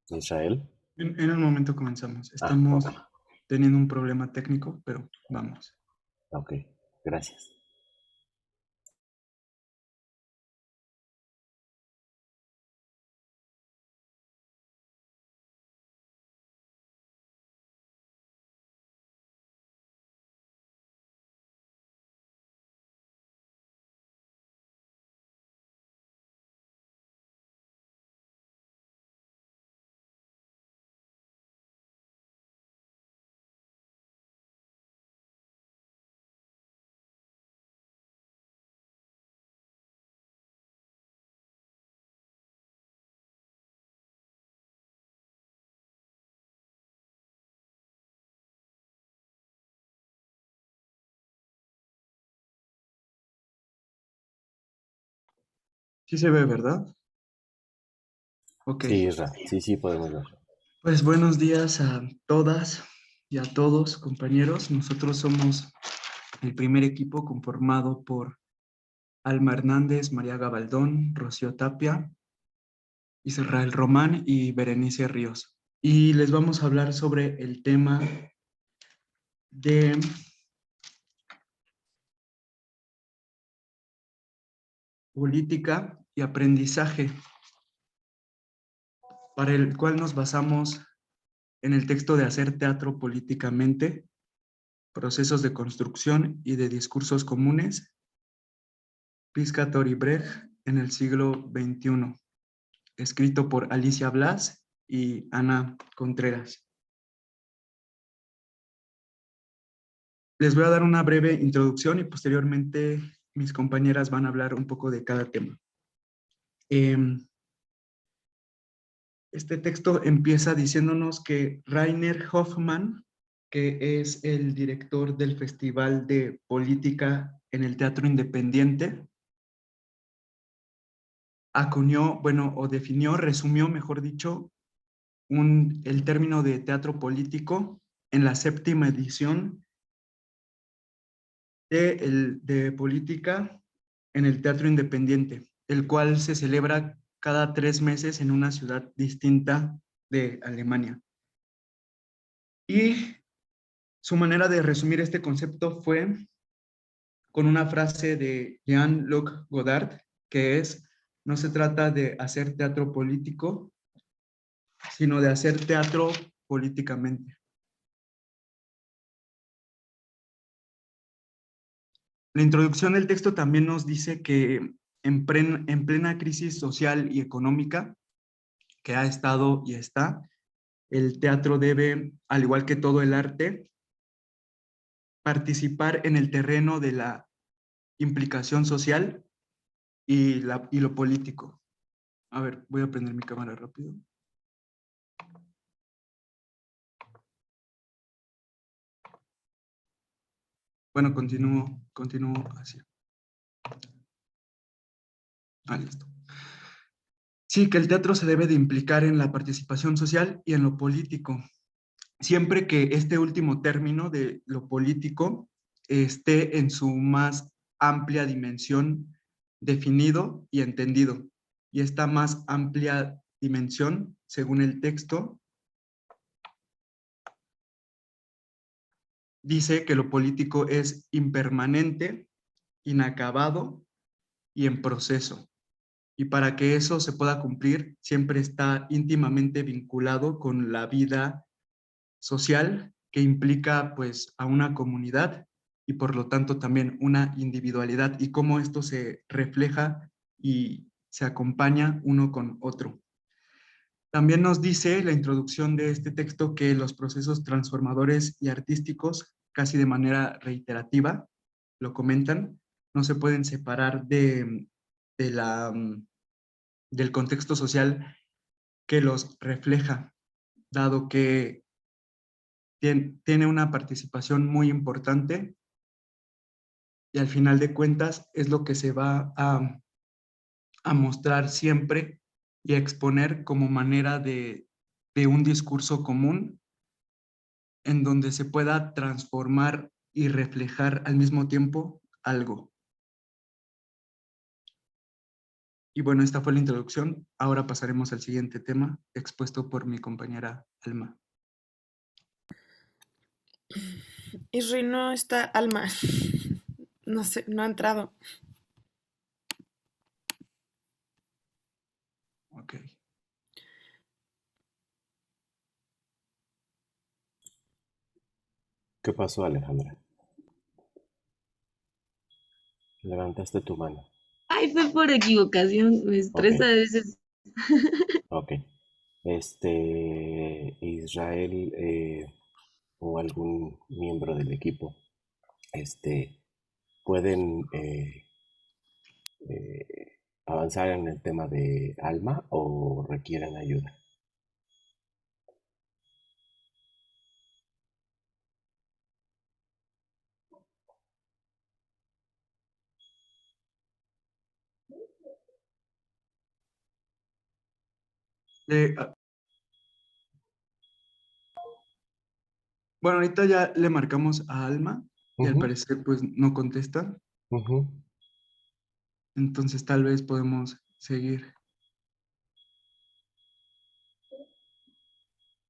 Israel. En un momento comenzamos. Ok, Estamos teniendo un problema técnico, pero vamos. ok, gracias. Sí se ve, ¿verdad? Ok. Sí, Isra, sí, sí, podemos ver. Pues buenos días a todas y a todos, compañeros. Nosotros somos el primer equipo conformado por Alma Hernández, María Gabaldón, Rocío Tapia, Israel Román y Berenice Ríos. Y les vamos a hablar sobre el tema de política y aprendizaje, para el cual nos basamos en el texto de Hacer teatro políticamente, procesos de construcción y de discursos comunes, Piscator y Brecht en el siglo XXI, escrito por Alicia Blas y Ana Contreras. Les voy a dar una breve introducción y posteriormente mis compañeras van a hablar un poco de cada tema. Este texto empieza diciéndonos que Rainer Hoffmann, que es el director del Festival de Política en el Teatro Independiente, acuñó, bueno, o definió, resumió, mejor dicho, el término de teatro político en la séptima edición de política en el Teatro Independiente, el cual se celebra cada 3 meses en una ciudad distinta de Alemania. Y su manera de resumir este concepto fue con una frase de Jean-Luc Godard, que es: no se trata de hacer teatro político, sino de hacer teatro políticamente. La introducción del texto también nos dice que en plena crisis social y económica que ha estado y está, el teatro debe, al igual que todo el arte, participar en el terreno de la implicación social y lo político. A ver, voy a prender mi cámara rápido. Bueno, continúo así. Ah, listo. Sí, que el teatro se debe de implicar en la participación social y en lo político, siempre que este último término de lo político esté en su más amplia dimensión definido y entendido. Y esta más amplia dimensión, según el texto, dice que lo político es impermanente, inacabado y en proceso. Y para que eso se pueda cumplir, siempre está íntimamente vinculado con la vida social que implica pues a una comunidad y por lo tanto también una individualidad y cómo esto se refleja y se acompaña uno con otro. También nos dice la introducción de este texto que los procesos transformadores y artísticos, casi de manera reiterativa, lo comentan, no se pueden separar de del contexto social que los refleja, dado que tiene una participación muy importante y al final de cuentas es lo que se va a mostrar siempre y a exponer como manera de un discurso común en donde se pueda transformar y reflejar al mismo tiempo algo. Y bueno, esta fue la introducción. Ahora pasaremos al siguiente tema expuesto por mi compañera Alma. Isri, no está Alma. No sé, no ha entrado. Ok. ¿Qué pasó, Alejandra? Levantaste tu mano. Ay, fue por equivocación, me Ok, estresa a veces. ok. Israel o algún miembro del equipo, pueden avanzar en el tema de Alma o requieren ayuda. Ah, bueno, ahorita ya le marcamos a Alma y al Ujú, parecer pues no contesta. ujú. Entonces tal vez podemos seguir.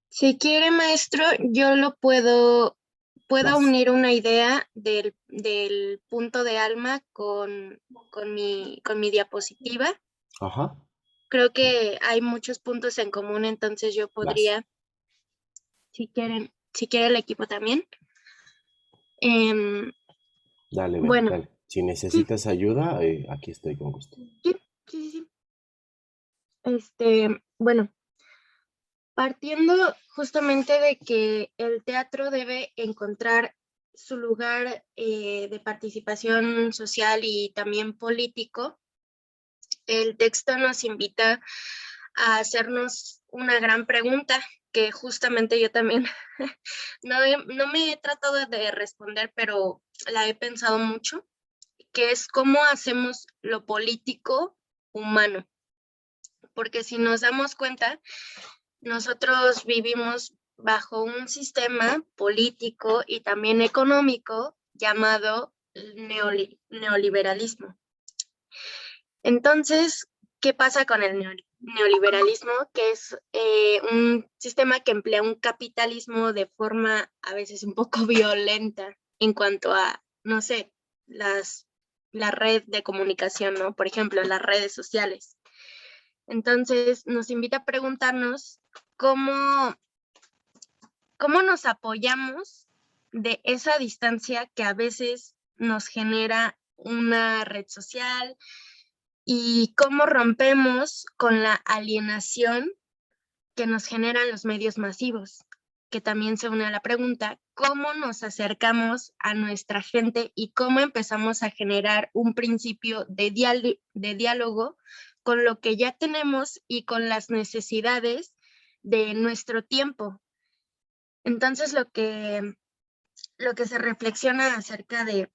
Si quiere, maestro, yo lo puedo Vas. unir una idea del punto de Alma con mi diapositiva. Ajá. Creo que hay muchos puntos en común, entonces yo Vas. podría, si quiere el equipo también. Em, Dale, ven, bueno, dale. Si sí, necesitas ayuda, aquí estoy con gusto. sí, sí, sí. Bueno, partiendo justamente de que el teatro debe encontrar su lugar de participación social y también político, el texto nos invita a hacernos una gran pregunta que justamente yo también no me he tratado de responder, pero la he pensado mucho, que es cómo hacemos lo político humano. Porque si nos damos cuenta, nosotros vivimos bajo un sistema político y también económico llamado neoliberalismo. Entonces, ¿qué pasa con el neoliberalismo? Que es un sistema que emplea un capitalismo de forma a veces un poco violenta en cuanto a, no sé, la red de comunicación, ¿no? Por ejemplo, las redes sociales. Entonces, nos invita a preguntarnos cómo, cómo nos apoyamos de esa distancia que a veces nos genera una red social y cómo rompemos con la alienación que nos generan los medios masivos, que también se une a la pregunta, ¿cómo nos acercamos a nuestra gente y cómo empezamos a generar un principio de diálogo con lo que ya tenemos y con las necesidades de nuestro tiempo? Entonces, lo que se reflexiona acerca de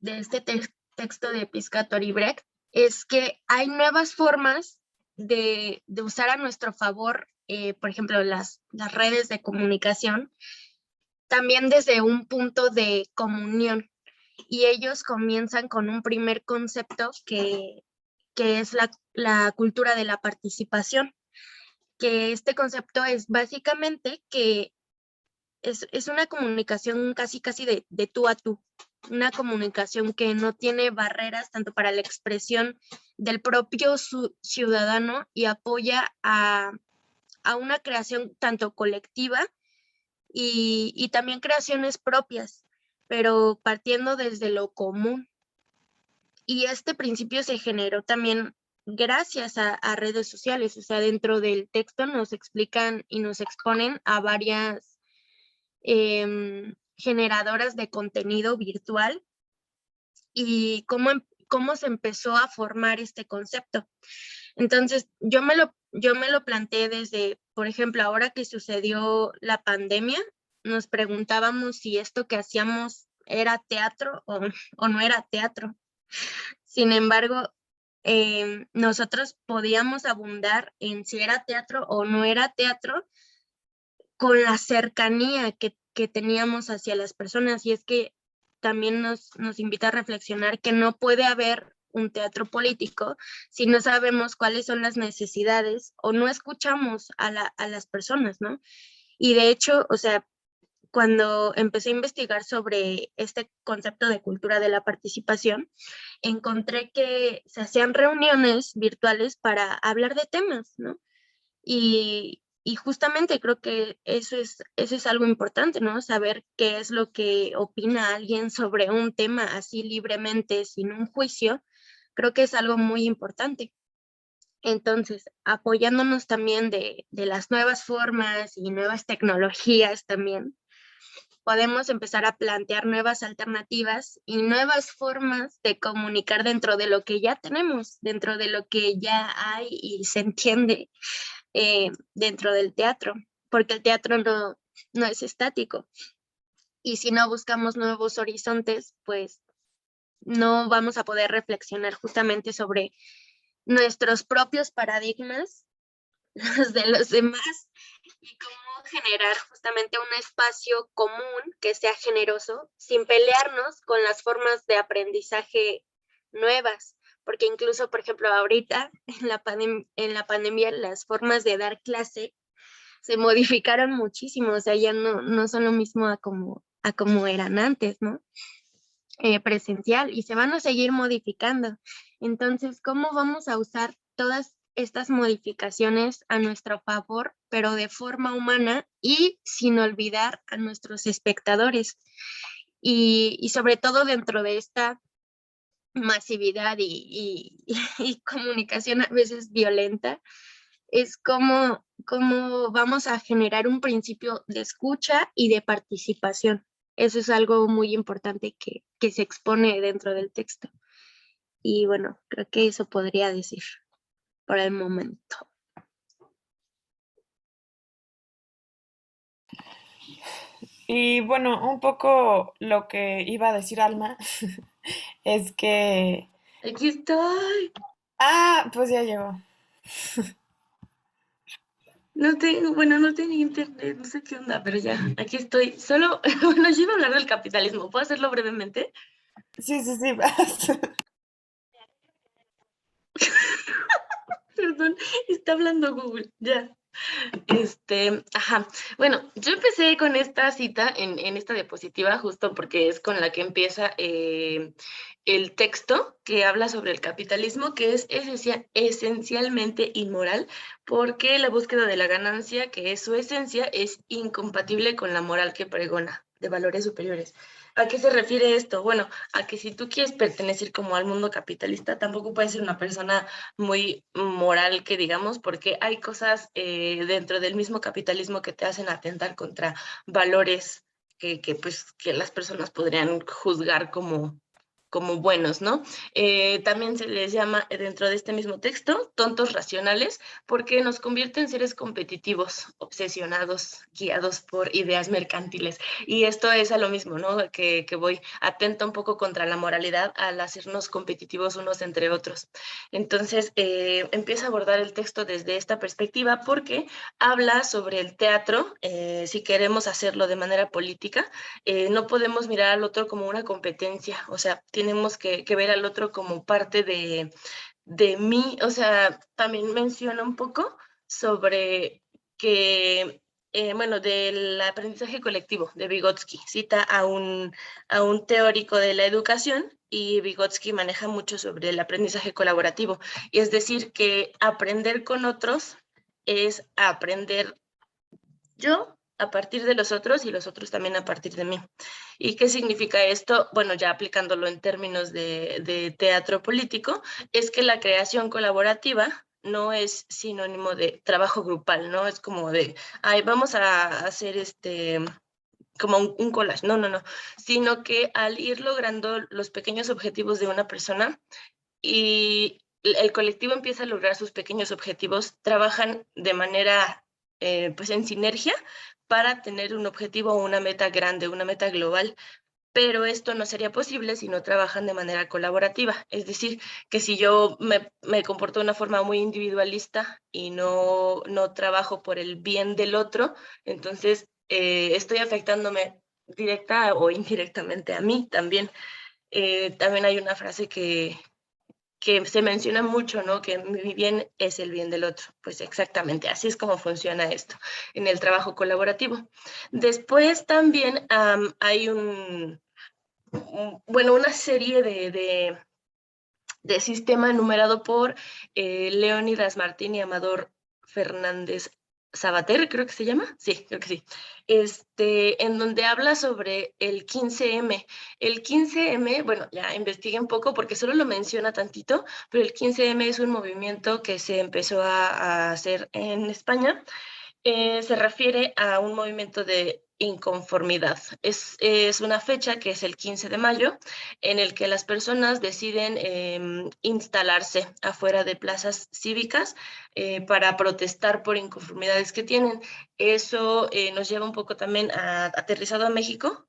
este texto de Piscator y Brecht es que hay nuevas formas de usar a nuestro favor, por ejemplo, las redes de comunicación, también desde un punto de comunión. Y ellos comienzan con un primer concepto que es la cultura de la participación, que este concepto es básicamente que es una comunicación casi de tú a tú, una comunicación que no tiene barreras tanto para la expresión del propio ciudadano y apoya a una creación tanto colectiva y también creaciones propias, pero partiendo desde lo común. Y este principio se generó también gracias a redes sociales, o sea, dentro del texto nos explican y nos exponen a varias generadoras de contenido virtual y cómo se empezó a formar este concepto. Entonces, yo me lo planteé desde, por ejemplo, ahora que sucedió la pandemia, nos preguntábamos si esto que hacíamos era teatro o no era teatro. Sin embargo, nosotros podíamos abundar en si era teatro o no era teatro con la cercanía que teníamos hacia las personas. Y es que también nos invita a reflexionar que no puede haber un teatro político si no sabemos cuáles son las necesidades o no escuchamos a las personas, ¿no? Y de hecho, o sea, cuando empecé a investigar sobre este concepto de cultura de la participación, encontré que se hacían reuniones virtuales para hablar de temas, ¿no? Y justamente creo que eso es algo importante, ¿no? Saber qué es lo que opina alguien sobre un tema así libremente, sin un juicio, creo que es algo muy importante. Entonces, apoyándonos también de las nuevas formas y nuevas tecnologías también, podemos empezar a plantear nuevas alternativas y nuevas formas de comunicar dentro de lo que ya tenemos, dentro de lo que ya hay y se entiende dentro del teatro, porque el teatro no es estático. Y si no buscamos nuevos horizontes, pues no vamos a poder reflexionar justamente sobre nuestros propios paradigmas, los de los demás, y cómo generar justamente un espacio común que sea generoso, sin pelearnos con las formas de aprendizaje nuevas, porque incluso, por ejemplo, ahorita en la pandemia las formas de dar clase se modificaron muchísimo, o sea, ya no son lo mismo a como eran antes, ¿no? Presencial, y se van a seguir modificando. Entonces, ¿cómo vamos a usar todas estas modificaciones a nuestro favor, pero de forma humana y sin olvidar a nuestros espectadores? Y sobre todo dentro de esta masividad y comunicación a veces violenta, es cómo vamos a generar un principio de escucha y de participación. Eso es algo muy importante que se expone dentro del texto. Y bueno, creo que eso podría decir por el momento. Y bueno, un poco lo que iba a decir Alma es que... Aquí estoy. Ah, pues ya llegó. No tengo, bueno, no tenía internet, no sé qué onda, pero ya, aquí estoy. Solo, bueno, yo iba a hablar del capitalismo. ¿Puedo hacerlo brevemente? Sí, sí, sí. Vas. Perdón, está hablando Google, ya. Ajá. Bueno, yo empecé con esta cita en esta diapositiva justo porque es con la que empieza el texto que habla sobre el capitalismo, que es esencialmente inmoral, porque la búsqueda de la ganancia, que es su esencia, es incompatible con la moral que pregona, de valores superiores. ¿A qué se refiere esto? Bueno, a que si tú quieres pertenecer como al mundo capitalista, tampoco puedes ser una persona muy moral, que digamos, porque hay cosas dentro del mismo capitalismo que te hacen atentar contra valores que las personas podrían juzgar como buenos, ¿no? También se les llama dentro de este mismo texto tontos racionales porque nos convierte en seres competitivos, obsesionados, guiados por ideas mercantiles. Y esto es a lo mismo, ¿no? Que voy atenta un poco contra la moralidad al hacernos competitivos unos entre otros. Entonces, empieza a abordar el texto desde esta perspectiva porque habla sobre el teatro, si queremos hacerlo de manera política, no podemos mirar al otro como una competencia, o sea, tenemos que ver al otro como parte de mí, o sea, también menciona un poco sobre que, bueno, del aprendizaje colectivo de Vygotsky, cita a un teórico de la educación y Vygotsky maneja mucho sobre el aprendizaje colaborativo, y es decir, que aprender con otros es aprender yo a partir de los otros y los otros también a partir de mí. ¿Y qué significa esto? Bueno, ya aplicándolo en términos de teatro político, es que la creación colaborativa no es sinónimo de trabajo grupal, ¿no? Es como de, ay, vamos a hacer como un collage, no, sino que al ir logrando los pequeños objetivos de una persona y el colectivo empieza a lograr sus pequeños objetivos, trabajan de manera, pues en sinergia para tener un objetivo o una meta grande, una meta global, pero esto no sería posible si no trabajan de manera colaborativa. Es decir, que si yo me comporto de una forma muy individualista y no trabajo por el bien del otro, entonces estoy afectándome directa o indirectamente a mí también. También hay una frase que se menciona mucho, ¿no? Que mi bien es el bien del otro. Pues exactamente, así es como funciona esto en el trabajo colaborativo. Después también hay una serie de sistema enumerado por Leónidas Martín y Amador Fernández Sabater, creo que se llama, sí, creo que sí, en donde habla sobre el 15M. El 15M, bueno, ya investigué un poco porque solo lo menciona tantito, pero el 15M es un movimiento que se empezó a hacer en España. Se refiere a un movimiento de inconformidad. Es una fecha que es el 15 de mayo en el que las personas deciden instalarse afuera de plazas cívicas para protestar por inconformidades que tienen. Eso nos lleva un poco también aterrizado a México,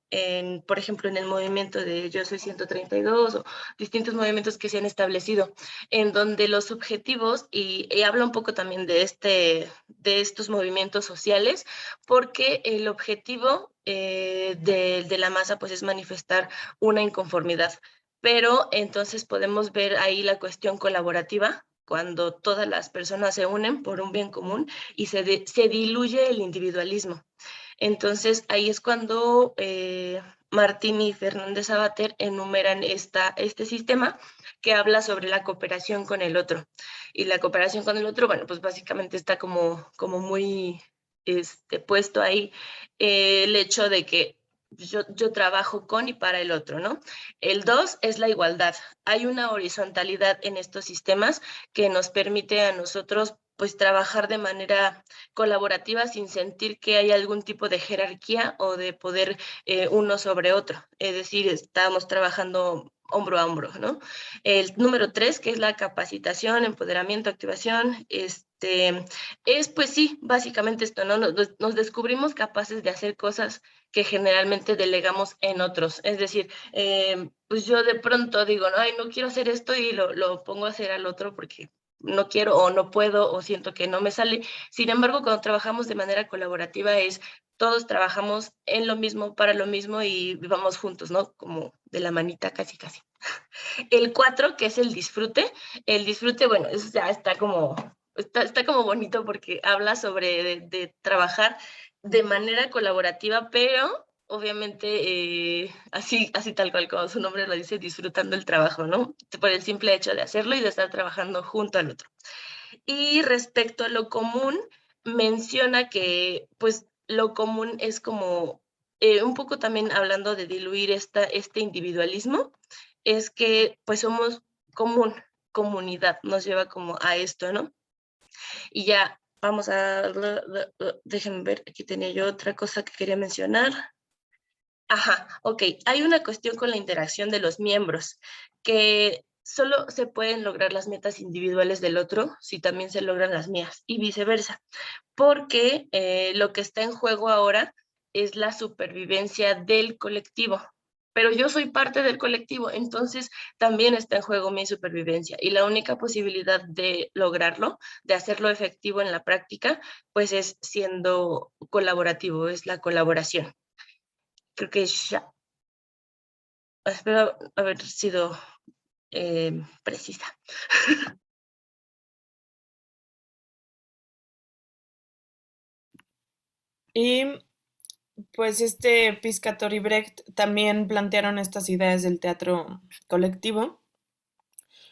por ejemplo, en el movimiento de Yo Soy 132 o distintos movimientos que se han establecido, en donde los objetivos, y habla un poco también de estos movimientos sociales, porque el objetivo de la masa pues es manifestar una inconformidad. Pero entonces podemos ver ahí la cuestión colaborativa, cuando todas las personas se unen por un bien común y se diluye el individualismo. Entonces ahí es cuando Martín y Fernández Sabater enumeran este sistema que habla sobre la cooperación con el otro. Y la cooperación con el otro, bueno, pues básicamente está como muy puesto ahí el hecho de que yo trabajo con y para el otro, ¿no? El 2 es la igualdad. Hay una horizontalidad en estos sistemas que nos permite a nosotros pues trabajar de manera colaborativa sin sentir que hay algún tipo de jerarquía o de poder uno sobre otro. Es decir, estamos trabajando hombro a hombro, ¿no? El número 3, que es la capacitación, empoderamiento, activación, es pues sí, básicamente esto, ¿no? Nos descubrimos capaces de hacer cosas que generalmente delegamos en otros. Es decir, pues yo de pronto digo, no, ay, no quiero hacer esto y lo pongo a hacer al otro porque no quiero o no puedo o siento que no me sale. Sin embargo, cuando trabajamos de manera colaborativa todos trabajamos en lo mismo, para lo mismo y vamos juntos, ¿no? Como de la manita casi casi. El 4, que es el disfrute, bueno, eso ya está como bonito porque habla sobre de trabajar de manera colaborativa, pero obviamente así tal cual como su nombre lo dice, disfrutando el trabajo, ¿no? Por el simple hecho de hacerlo y de estar trabajando junto al otro. Y respecto a lo común, menciona que pues lo común es como un poco también hablando de diluir este individualismo, es que pues somos comunidad, nos lleva como a esto, ¿no? Y ya vamos déjenme ver, aquí tenía yo otra cosa que quería mencionar. Ajá, ok. Hay una cuestión con la interacción de los miembros, que solo se pueden lograr las metas individuales del otro si también se logran las mías y viceversa, porque lo que está en juego ahora es la supervivencia del colectivo. Pero yo soy parte del colectivo, entonces también está en juego mi supervivencia. Y la única posibilidad de lograrlo, de hacerlo efectivo en la práctica, pues es siendo colaborativo, es la colaboración. Creo que ya. Espero haber sido precisa. Y pues Piscator y Brecht también plantearon estas ideas del teatro colectivo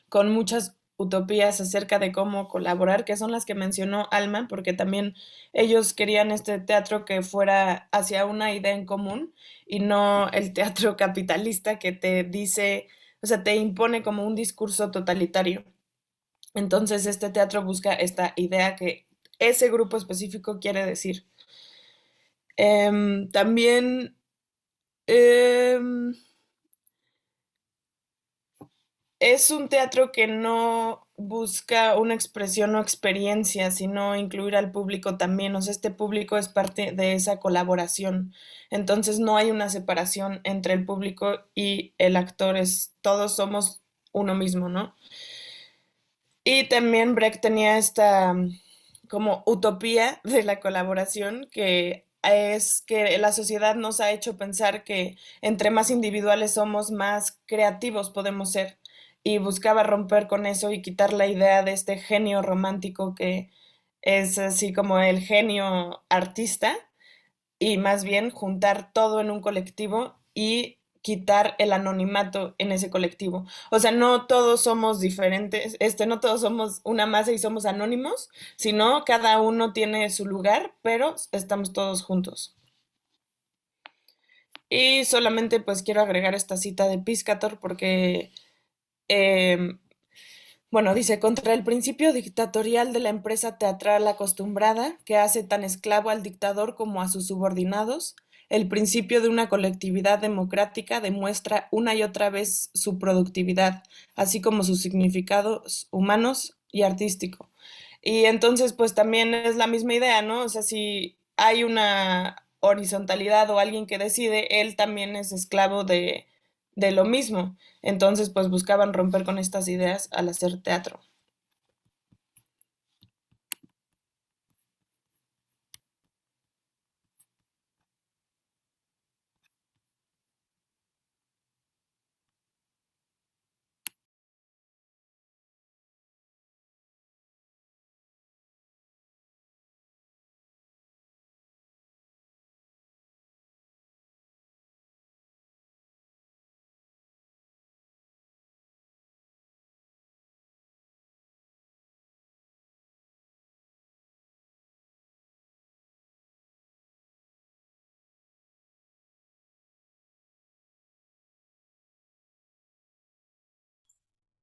con muchas utopías acerca de cómo colaborar, que son las que mencionó Alma, porque también ellos querían este teatro que fuera hacia una idea en común y no el teatro capitalista que te dice, o sea, te impone como un discurso totalitario. Entonces, este teatro busca esta idea que ese grupo específico quiere decir. También es un teatro que no busca una expresión o experiencia, sino incluir al público también. O sea, este público es parte de esa colaboración. Entonces no hay una separación entre el público y el actor, todos somos uno mismo, ¿no? Y también Brecht tenía esta como utopía de la colaboración, que es que la sociedad nos ha hecho pensar que entre más individuales somos, más creativos podemos ser. y buscaba romper con eso y quitar la idea de este genio romántico que es así como el genio artista y más bien juntar todo en un colectivo y quitar el anonimato en ese colectivo. O sea, no todos somos diferentes, no todos somos una masa y somos anónimos, sino cada uno tiene su lugar, pero estamos todos juntos. Y solamente pues quiero agregar esta cita de Piscator porque eh, bueno, dice, contra el principio dictatorial de la empresa teatral acostumbrada, que hace tan esclavo al dictador como a sus subordinados, el principio de una colectividad democrática demuestra una y otra vez su productividad, así como sus significados humanos y artístico. Y entonces, pues también es la misma idea, ¿no? O sea, si hay una horizontalidad o alguien que decide, él también es esclavo de lo mismo. Entonces, pues buscaban romper con estas ideas al hacer teatro.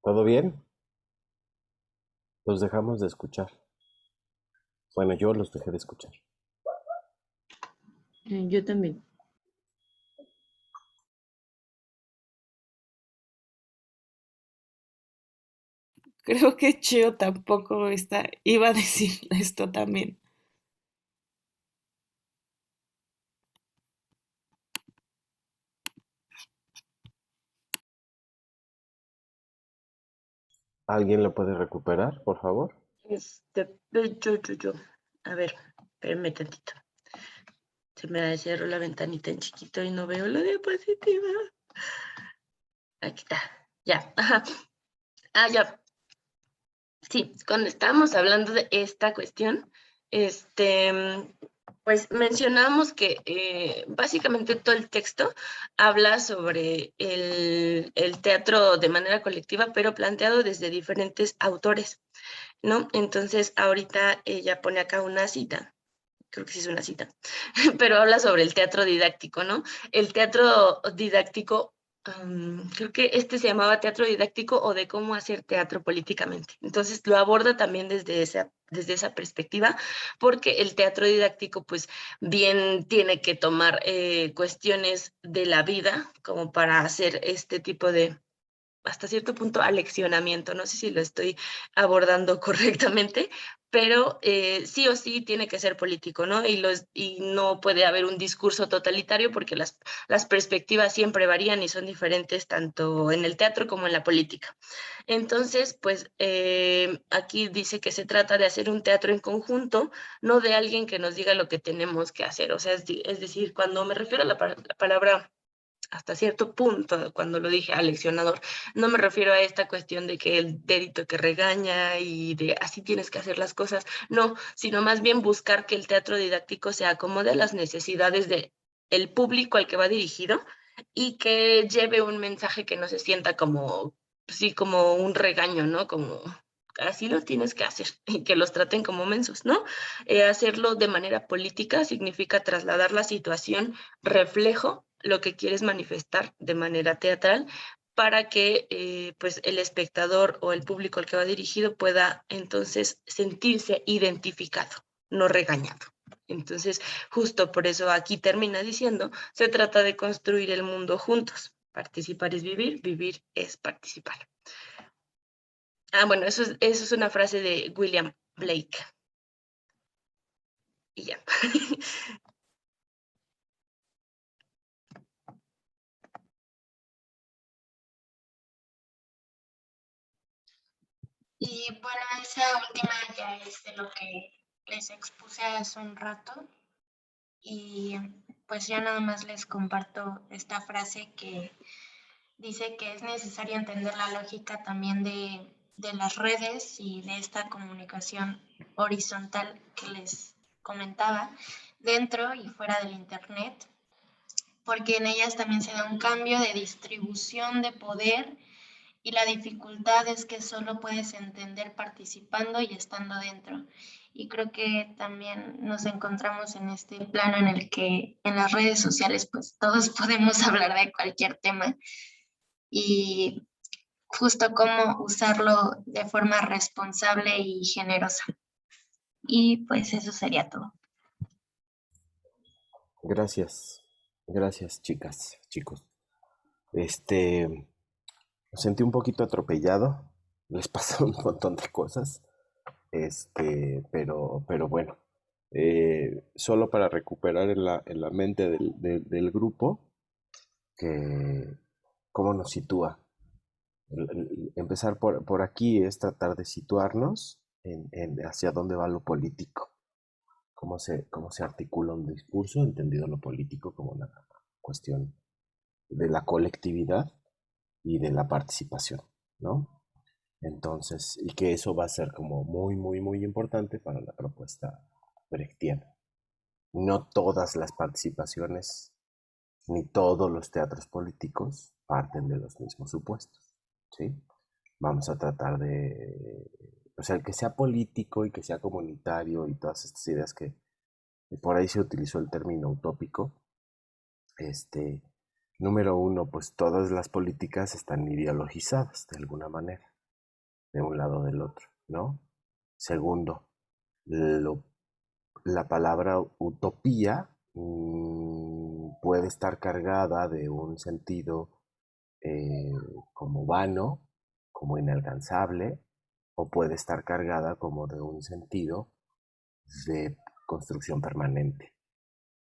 ¿Todo bien? Los dejamos de escuchar. Bueno, yo los dejé de escuchar. Yo también. Creo que Chio tampoco iba a decir esto también. ¿Alguien lo puede recuperar, por favor? Yo. A ver, espérame tantito. Se me cerró la ventanita en chiquito y no veo la diapositiva. Aquí está. Ya. Ajá. Ya. Sí, cuando estábamos hablando de esta cuestión, pues mencionamos que básicamente todo el texto habla sobre el teatro de manera colectiva, pero planteado desde diferentes autores, ¿no? Entonces, ahorita ella pone acá una cita, creo que sí es una cita, pero habla sobre el teatro didáctico, ¿no? El teatro didáctico, creo que se llamaba teatro didáctico o de cómo hacer teatro políticamente. Entonces lo aborda también desde esa perspectiva, porque el teatro didáctico pues bien tiene que tomar cuestiones de la vida como para hacer este tipo de, hasta cierto punto, aleccionamiento. No sé si lo estoy abordando correctamente, pero sí o sí tiene que ser político, ¿no? Y no puede haber un discurso totalitario porque las perspectivas siempre varían y son diferentes tanto en el teatro como en la política. Entonces, pues aquí dice que se trata de hacer un teatro en conjunto, no de alguien que nos diga lo que tenemos que hacer. O sea, es decir, cuando me refiero a la palabra hasta cierto punto, cuando lo dije aleccionador, no me refiero a esta cuestión de que el dedito que regaña y de así tienes que hacer las cosas, no, sino más bien buscar que el teatro didáctico se acomode a las necesidades del público al que va dirigido y que lleve un mensaje que no se sienta como, sí, como un regaño, ¿no? Como así lo tienes que hacer y que los traten como mensos, ¿no? Hacerlo de manera política significa trasladar la situación reflejo lo que quieres manifestar de manera teatral para que pues el espectador o el público al que va dirigido pueda entonces sentirse identificado, no regañado. Entonces, justo por eso aquí termina diciendo, se trata de construir el mundo juntos. Participar es vivir, vivir es participar. Bueno, eso es una frase de William Blake. Y ya. Y bueno, esa última ya es de lo que les expuse hace un rato. Y pues ya nada más les comparto esta frase que dice que es necesario entender la lógica también de las redes y de esta comunicación horizontal que les comentaba dentro y fuera del Internet, porque en ellas también se da un cambio de distribución de poder y la dificultad es que solo puedes entender participando y estando dentro. Y creo que también nos encontramos en este plano en el que en las redes sociales pues todos podemos hablar de cualquier tema y justo cómo usarlo de forma responsable y generosa. Y pues eso sería todo. Gracias. Gracias, chicas, chicos. Me sentí un poquito atropellado. Les pasó un montón de cosas. Pero bueno. Solo para recuperar en la mente del grupo que cómo nos sitúa. Empezar por aquí es tratar de situarnos hacia dónde va lo político, cómo se articula un discurso, entendido lo político como una cuestión de la colectividad y de la participación, ¿no? Entonces, y que eso va a ser como muy, muy, muy importante para la propuesta brechtiana. No todas las participaciones ni todos los teatros políticos parten de los mismos supuestos, ¿sí? Vamos a tratar de, o sea, el que sea político y que sea comunitario y todas estas ideas que por ahí se utilizó el término utópico. Número uno, pues todas las políticas están ideologizadas de alguna manera, de un lado o del otro, ¿no? Segundo, la palabra utopía puede estar cargada de un sentido como vano, como inalcanzable, o puede estar cargada como de un sentido de construcción permanente,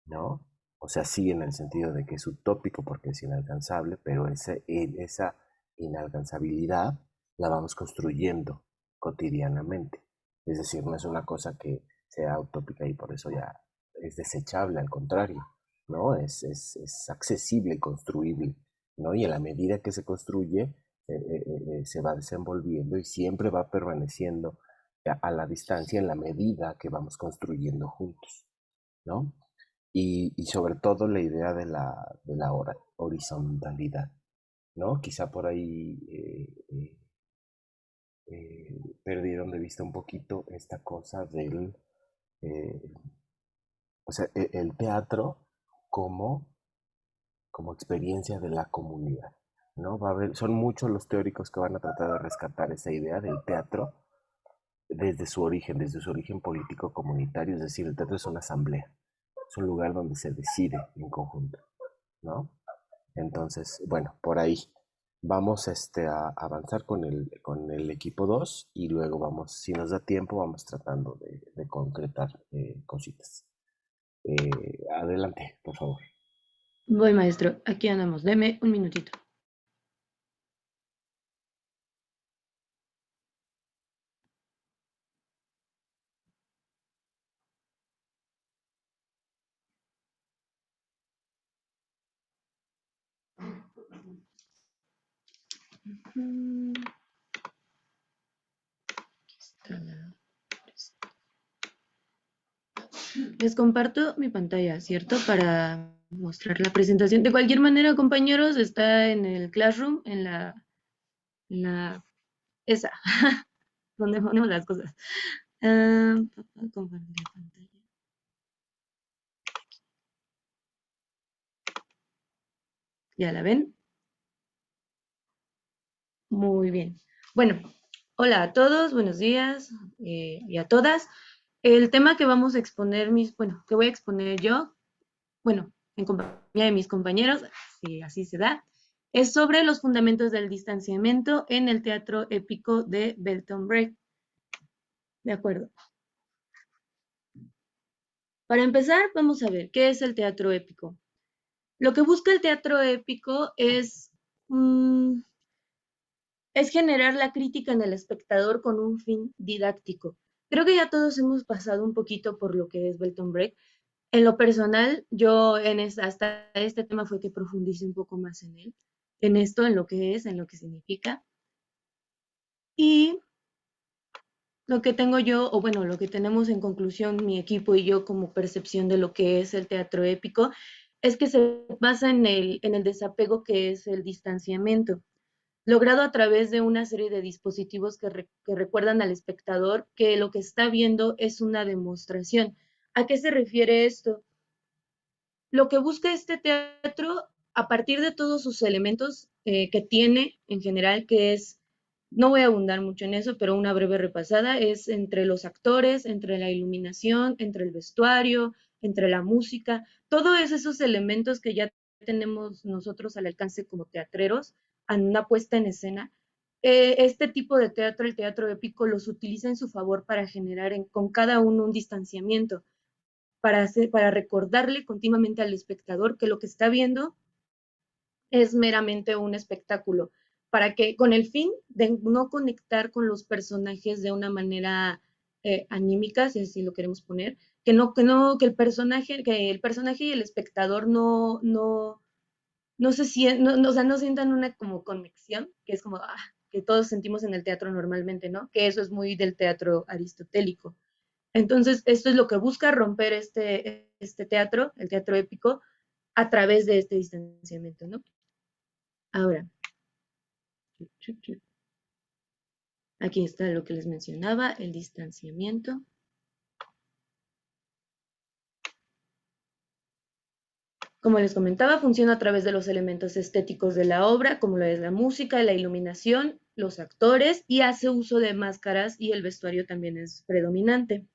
¿no? O sea, sí en el sentido de que es utópico porque es inalcanzable, pero esa inalcanzabilidad la vamos construyendo cotidianamente. Es decir, no es una cosa que sea utópica y por eso ya es desechable, al contrario, ¿no? Es accesible, construible, ¿no? Y en la medida que se construye, se va desenvolviendo y siempre va permaneciendo a la distancia en la medida que vamos construyendo juntos, ¿no? Y sobre todo la idea de la horizontalidad, ¿no? Quizá por ahí perdieron de vista un poquito esta cosa del, eh, o sea, el teatro como, como experiencia de la comunidad, ¿no? Va a haber, son muchos los teóricos que van a tratar de rescatar esa idea del teatro desde su origen político comunitario, es decir, el teatro es una asamblea, es un lugar donde se decide en conjunto, ¿no? Entonces, bueno, por ahí vamos a avanzar con el equipo 2 y luego vamos, si nos da tiempo, vamos tratando de concretar cositas. Adelante, por favor. Voy, maestro. Aquí andamos. Deme un minutito. Les comparto mi pantalla, ¿cierto? Para mostrar la presentación. De cualquier manera, compañeros, está en el Classroom, en la esa, donde ponemos las cosas. Compartir pantalla. ¿Ya la ven? Muy bien. Bueno, hola a todos, buenos días y a todas. El tema que vamos a exponer, que voy a exponer yo, bueno, en compañía de mis compañeros, si así se da, es sobre los fundamentos del distanciamiento en el teatro épico de Bertolt Brecht. De acuerdo. Para empezar, vamos a ver, ¿qué es el teatro épico? Lo que busca el teatro épico es generar la crítica en el espectador con un fin didáctico. Creo que ya todos hemos pasado un poquito por lo que es Bertolt Brecht. En lo personal, yo hasta este tema fue que profundicé un poco más en él. en esto, en lo que es, en lo que significa. Y lo que tengo yo, o bueno, lo que tenemos en conclusión mi equipo y yo como percepción de lo que es el teatro épico, es que se basa en el desapego que es el distanciamiento, logrado a través de una serie de dispositivos que recuerdan al espectador que lo que está viendo es una demostración. ¿A qué se refiere esto? Lo que busca este teatro, a partir de todos sus elementos que tiene en general, que es, no voy a abundar mucho en eso, pero una breve repasada, es entre los actores, entre la iluminación, entre el vestuario, entre la música, todos esos elementos que ya tenemos nosotros al alcance como teatreros, en una puesta en escena. Este tipo de teatro, el teatro épico, los utiliza en su favor para generar con cada uno un distanciamiento para recordarle continuamente al espectador que lo que está viendo es meramente un espectáculo, para que con el fin de no conectar con los personajes de una manera anímica, si así lo queremos poner, que el personaje y el espectador no se sientan, o sea, no sientan una como conexión, que es como que todos sentimos en el teatro normalmente, ¿no? Que eso es muy del teatro aristotélico. Entonces, esto es lo que busca romper este teatro, el teatro épico, a través de este distanciamiento, ¿no? Ahora, aquí está lo que les mencionaba, el distanciamiento. Como les comentaba, funciona a través de los elementos estéticos de la obra, como lo es la música, la iluminación, los actores, y hace uso de máscaras y el vestuario también es predominante.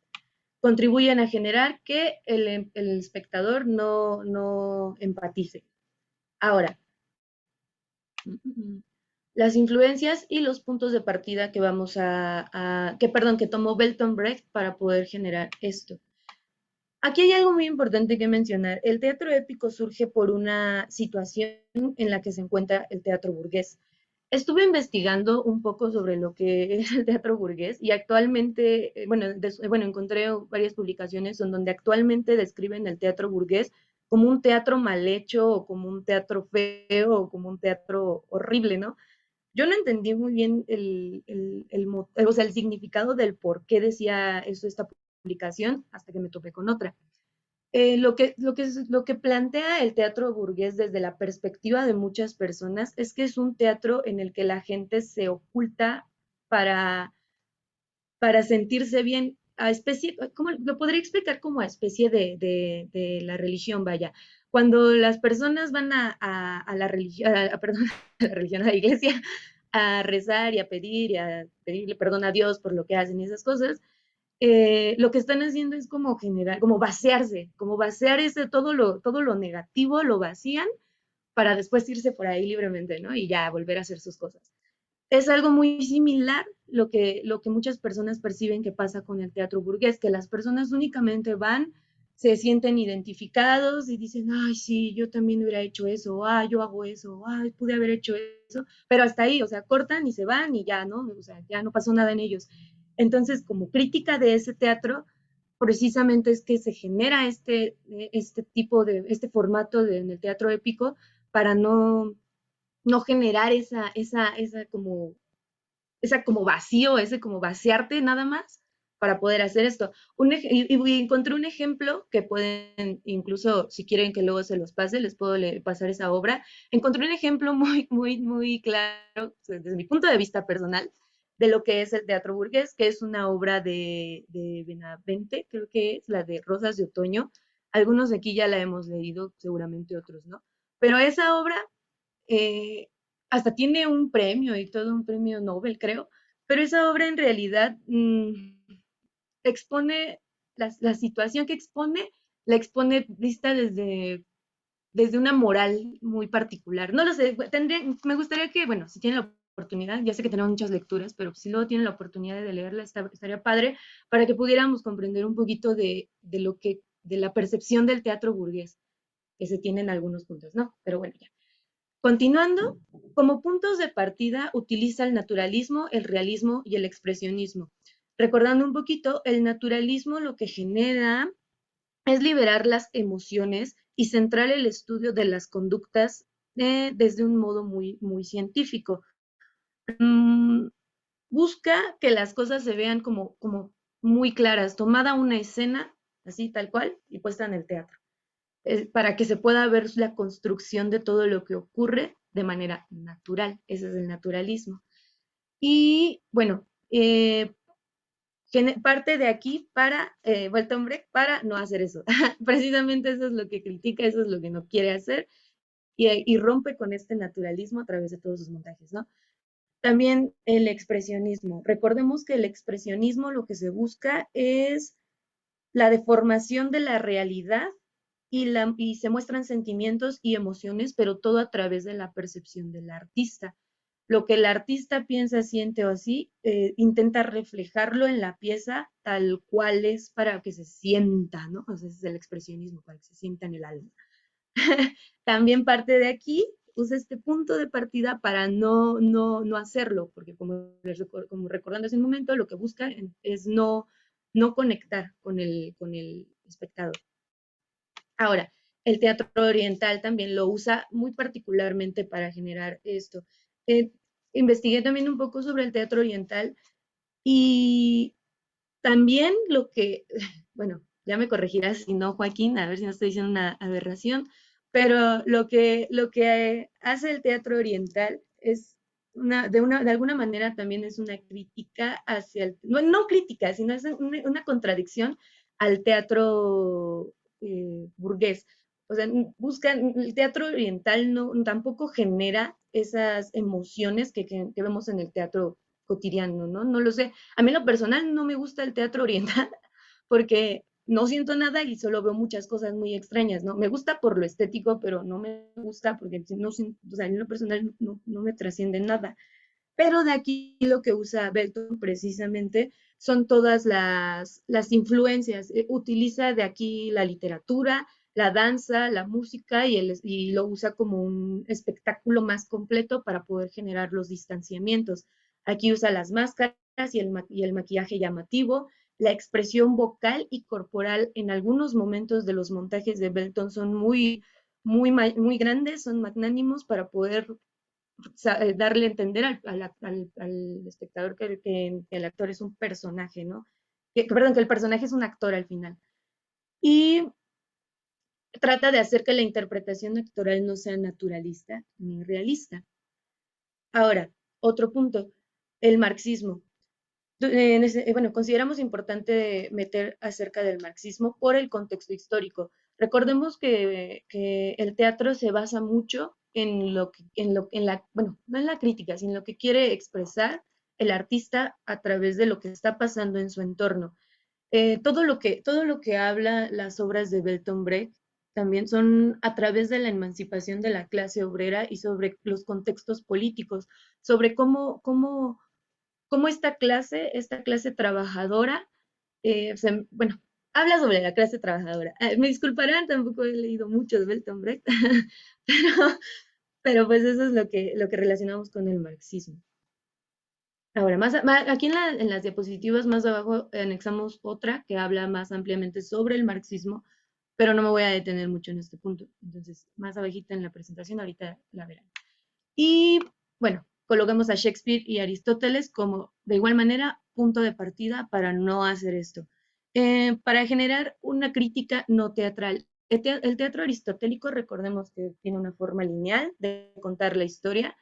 Contribuyen a generar que el espectador no empatice. Ahora, las influencias y los puntos de partida que vamos que tomó Bertolt Brecht para poder generar esto. Aquí hay algo muy importante que mencionar. El teatro épico surge por una situación en la que se encuentra el teatro burgués. Estuve investigando un poco sobre lo que es el teatro burgués y actualmente, encontré varias publicaciones en donde actualmente describen el teatro burgués como un teatro mal hecho o como un teatro feo o como un teatro horrible, ¿no? Yo no entendí muy bien el significado del por qué decía eso esta publicación hasta que me topé con otra. Lo que plantea el teatro burgués desde la perspectiva de muchas personas es que es un teatro en el que la gente se oculta para, para sentirse bien, ¿cómo lo podría explicar como a especie de la religión, vaya? Cuando las personas van a la religión, perdón, a la religión, a la iglesia, a rezar y a pedirle perdón a Dios por lo que hacen y esas cosas, lo que están haciendo es como generar, como vaciar todo lo negativo, lo vacían para después irse por ahí libremente, ¿no? Y ya volver a hacer sus cosas. Es algo muy similar lo que muchas personas perciben que pasa con el teatro burgués, que las personas únicamente van, se sienten identificados y dicen, ay, sí, yo también hubiera hecho eso, yo hago eso, ay, pude haber hecho eso, pero hasta ahí, o sea, cortan y se van y ya, ¿no? O sea, ya no pasó nada en ellos. Entonces, como crítica de ese teatro, precisamente es que se genera este formato en el teatro épico para no generar esa como vacío, ese como vaciarte nada más para poder hacer esto. Y encontré un ejemplo que pueden, incluso si quieren que luego se los pase, les puedo pasar esa obra. Encontré un ejemplo muy, muy, muy claro, desde mi punto de vista personal, de lo que es el teatro burgués, que es una obra de Benavente, creo que es la de Rosas de Otoño. Algunos de aquí ya la hemos leído, seguramente otros no. Pero esa obra eh, hasta tiene un premio y todo un premio Nobel, creo, pero esa obra en realidad expone la situación que expone, la expone vista desde una moral muy particular. No lo sé, me gustaría que, bueno, si tienen la oportunidad, ya sé que tenemos muchas lecturas, pero si luego tienen la oportunidad de leerla, estaría padre para que pudiéramos comprender un poquito de la percepción del teatro burgués que se tiene en algunos puntos, ¿no? Pero bueno, ya. Continuando, como puntos de partida utiliza el naturalismo, el realismo y el expresionismo. Recordando un poquito, el naturalismo lo que genera es liberar las emociones y centrar el estudio de las conductas desde un modo muy, muy científico. Busca que las cosas se vean como muy claras, tomada una escena, así tal cual, y puesta en el teatro, para que se pueda ver la construcción de todo lo que ocurre de manera natural. Ese es el naturalismo. Y bueno, parte de aquí para Bertolt Brecht para no hacer eso. Precisamente eso es lo que critica, eso es lo que no quiere hacer, y rompe con este naturalismo a través de todos sus montajes, ¿no? También el expresionismo. Recordemos que el expresionismo lo que se busca es la deformación de la realidad y se muestran sentimientos y emociones, pero todo a través de la percepción del artista. Lo que el artista piensa, siente o así, intenta reflejarlo en la pieza tal cual es para que se sienta, ¿no? O sea, ese es el expresionismo, para que se sienta en el alma. También parte de aquí, usa este punto de partida para no hacerlo, porque como recordando hace un momento, lo que busca es no conectar con el espectador. Ahora, el teatro oriental también lo usa muy particularmente para generar esto. Investigué también un poco sobre el teatro oriental y también lo que, bueno, ya me corregirás si no, Joaquín, a ver si no estoy diciendo una aberración, pero lo que hace el teatro oriental es de alguna manera también es una crítica hacia el, no crítica, sino es una contradicción al teatro burgués. O sea, el teatro oriental tampoco genera esas emociones que vemos en el teatro cotidiano, ¿no? No lo sé. A mí en lo personal no me gusta el teatro oriental porque no siento nada y solo veo muchas cosas muy extrañas, ¿no? Me gusta por lo estético, pero no me gusta porque no, o sea, en lo personal no me trasciende nada. Pero de aquí lo que usa Belton precisamente son todas las influencias. Utiliza de aquí la literatura, la danza, la música y lo usa como un espectáculo más completo para poder generar los distanciamientos. Aquí usa las máscaras y el maquillaje llamativo, la expresión vocal y corporal en algunos momentos de los montajes de Belton son muy grandes, son magnánimos para poder darle a entender al espectador que el actor es un personaje, ¿no? Perdón, que el personaje es un actor al final. Y trata de hacer que la interpretación actoral no sea naturalista ni realista. Ahora, otro punto, el marxismo. Bueno, consideramos importante meter acerca del marxismo por el contexto histórico. Recordemos que el teatro se basa mucho en bueno, no en la crítica, sino en lo que quiere expresar el artista a través de lo que está pasando en su entorno. Todo lo que habla las obras de Bertolt Brecht también son a través de la emancipación de la clase obrera y sobre los contextos políticos, sobre cómo esta clase trabajadora, bueno, habla sobre la clase trabajadora. Me disculparán, tampoco he leído mucho de Bertolt Brecht, pero, pues eso es lo que relacionamos con el marxismo. Ahora, aquí en las diapositivas más abajo anexamos otra que habla más ampliamente sobre el marxismo, pero no me voy a detener mucho en este punto. Entonces, más abajita en la presentación, ahorita la verán. Y bueno, colocamos a Shakespeare y Aristóteles como, de igual manera, punto de partida para no hacer esto. Para generar una crítica no teatral. El teatro aristotélico, recordemos que tiene una forma lineal de contar la historia,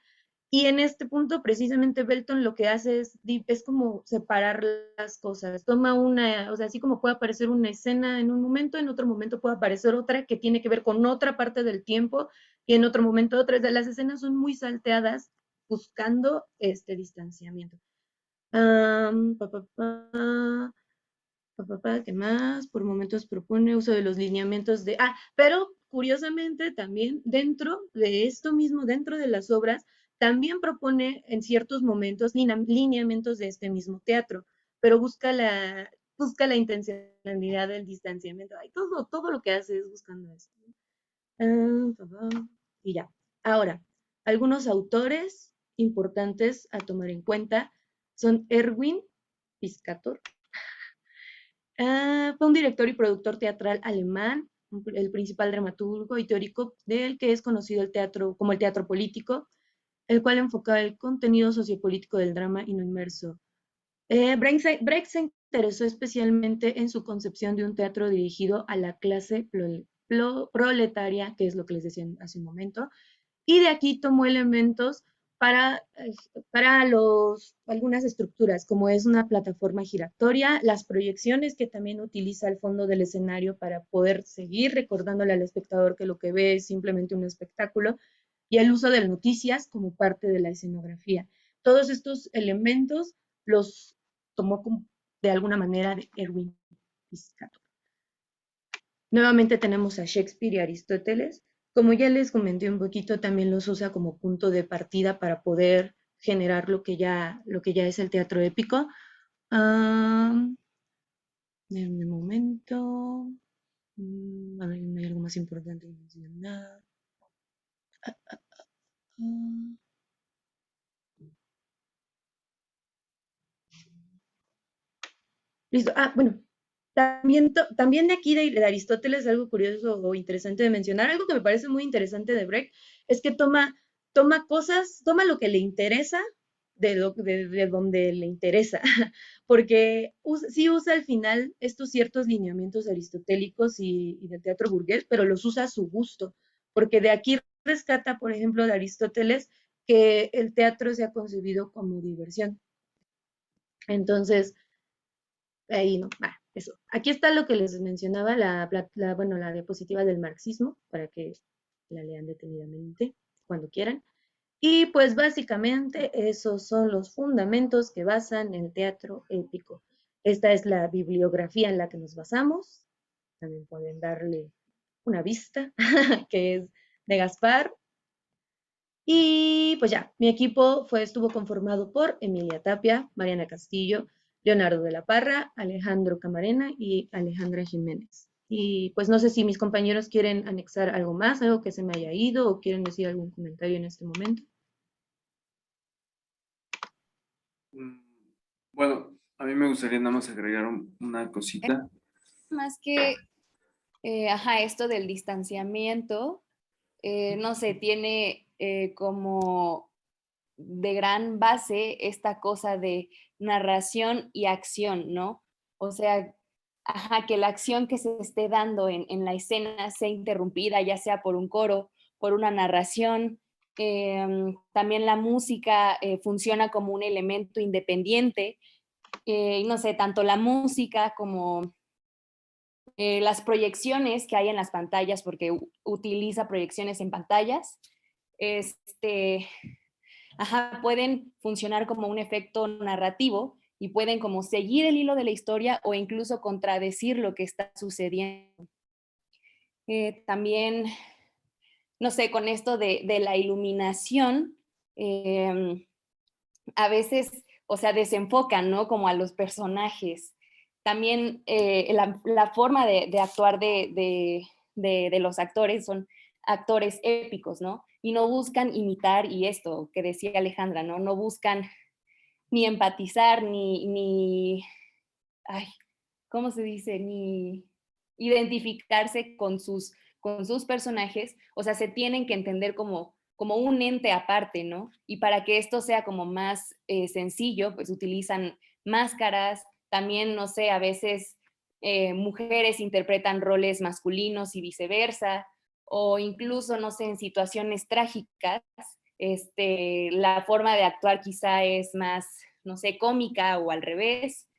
y en este punto, precisamente, Belton lo que hace es como separar las cosas. Toma o sea, así como puede aparecer una escena en un momento, en otro momento puede aparecer otra que tiene que ver con otra parte del tiempo, y en otro momento otra. Las escenas son muy salteadas, buscando este distanciamiento. ¿Qué más? Por momentos propone uso de los lineamientos de... pero curiosamente también dentro de esto mismo, dentro de las obras, también propone en ciertos momentos lineamientos de este mismo teatro, pero busca la intencionalidad del distanciamiento. Todo lo que hace es buscando esto. Y ya. Ahora, algunos autores importantes a tomar en cuenta son Erwin Piscator. Fue un director y productor teatral alemán, el principal dramaturgo y teórico del que es conocido el teatro como el teatro político, el cual enfocaba el contenido sociopolítico del drama y no inmerso. Brecht se interesó especialmente en su concepción de un teatro dirigido a la clase proletaria, que es lo que les decía hace un momento, y de aquí tomó elementos para, algunas estructuras, como es una plataforma giratoria, las proyecciones que también utiliza el fondo del escenario para poder seguir recordándole al espectador que lo que ve es simplemente un espectáculo, y el uso de noticias como parte de la escenografía. Todos estos elementos los tomó de alguna manera de Erwin Piscator. Nuevamente tenemos a Shakespeare y Aristóteles. Como ya les comenté un poquito, también los usa como punto de partida para poder generar lo que ya es el teatro épico. En un momento. A ver, ¿no hay algo más importante que mencionar? Listo. Bueno, también de aquí de Aristóteles, algo curioso o interesante de mencionar, algo que me parece muy interesante de Brecht, es que toma cosas, toma lo que le interesa de donde le interesa, porque sí usa al final estos ciertos lineamientos aristotélicos y del teatro burgués, pero los usa a su gusto, porque de aquí rescata, por ejemplo, de Aristóteles, que el teatro se ha concebido como diversión. Entonces, ahí no, eso. Aquí está lo que les mencionaba, la diapositiva del marxismo, para que la lean detenidamente cuando quieran. Y pues básicamente esos son los fundamentos que basan el teatro épico. Esta es la bibliografía en la que nos basamos. También pueden darle una vista, que es de Gaspar. Y pues ya, mi equipo estuvo conformado por Emilia Tapia, Mariana Castillo, Leonardo de la Parra, Alejandro Camarena y Alejandra Jiménez. Y pues no sé si mis compañeros quieren anexar algo más, algo que se me haya ido o quieren decir algún comentario en este momento. Bueno, a mí me gustaría nada más agregar una cosita. Más que, esto del distanciamiento, no sé, tiene como de gran base esta cosa de narración y acción, ¿no? O sea, que la acción que se esté dando en la escena sea interrumpida, ya sea por un coro, por una narración. También la música funciona como un elemento independiente. No sé, tanto la música como las proyecciones que hay en las pantallas, porque utiliza proyecciones en pantallas, pueden funcionar como un efecto narrativo y pueden como seguir el hilo de la historia o incluso contradecir lo que está sucediendo. También, no sé, con esto de la iluminación, a veces, o sea, desenfocan, ¿no? Como a los personajes. También la forma de actuar de los actores son actores épicos, ¿no? Y no buscan imitar, y esto que decía Alejandra, ¿no? No buscan ni empatizar, ¿cómo se dice? Ni identificarse con sus personajes, o sea, se tienen que entender como un ente aparte, ¿no? Y para que esto sea como más sencillo, pues utilizan máscaras, también, no sé, a veces mujeres interpretan roles masculinos y viceversa, o incluso, no sé, en situaciones trágicas, la forma de actuar quizá es más, no sé, cómica o al revés.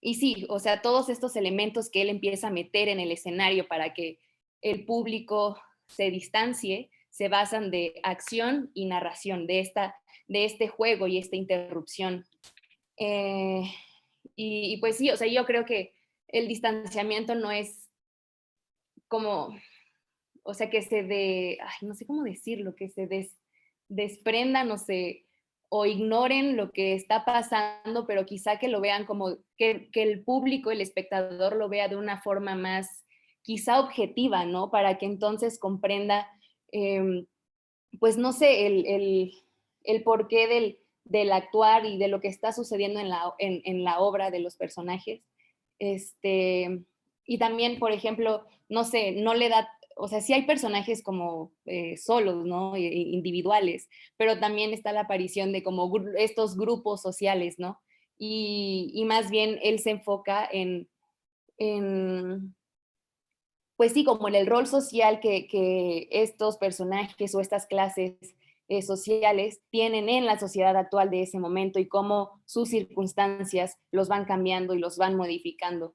Y sí, o sea, todos estos elementos que él empieza a meter en el escenario para que el público se distancie, se basan de acción y narración, de este juego y esta interrupción. Y pues sí, o sea, yo creo que el distanciamiento no es como, o sea, que no sé cómo decirlo, que se desprendan, no sé, o ignoren lo que está pasando, pero quizá que lo vean como, que el público, el espectador lo vea de una forma más, quizá objetiva, ¿no? Para que entonces comprenda, pues no sé, el porqué del actuar y de lo que está sucediendo en la obra de los personajes. Y también, por ejemplo, no sé, no le da, o sea, sí hay personajes como solos, ¿no? Individuales, pero también está la aparición de como estos grupos sociales, ¿no? Y más bien él se enfoca en, pues sí, como en el rol social que estos personajes o estas clases sociales tienen en la sociedad actual de ese momento y cómo sus circunstancias los van cambiando y los van modificando.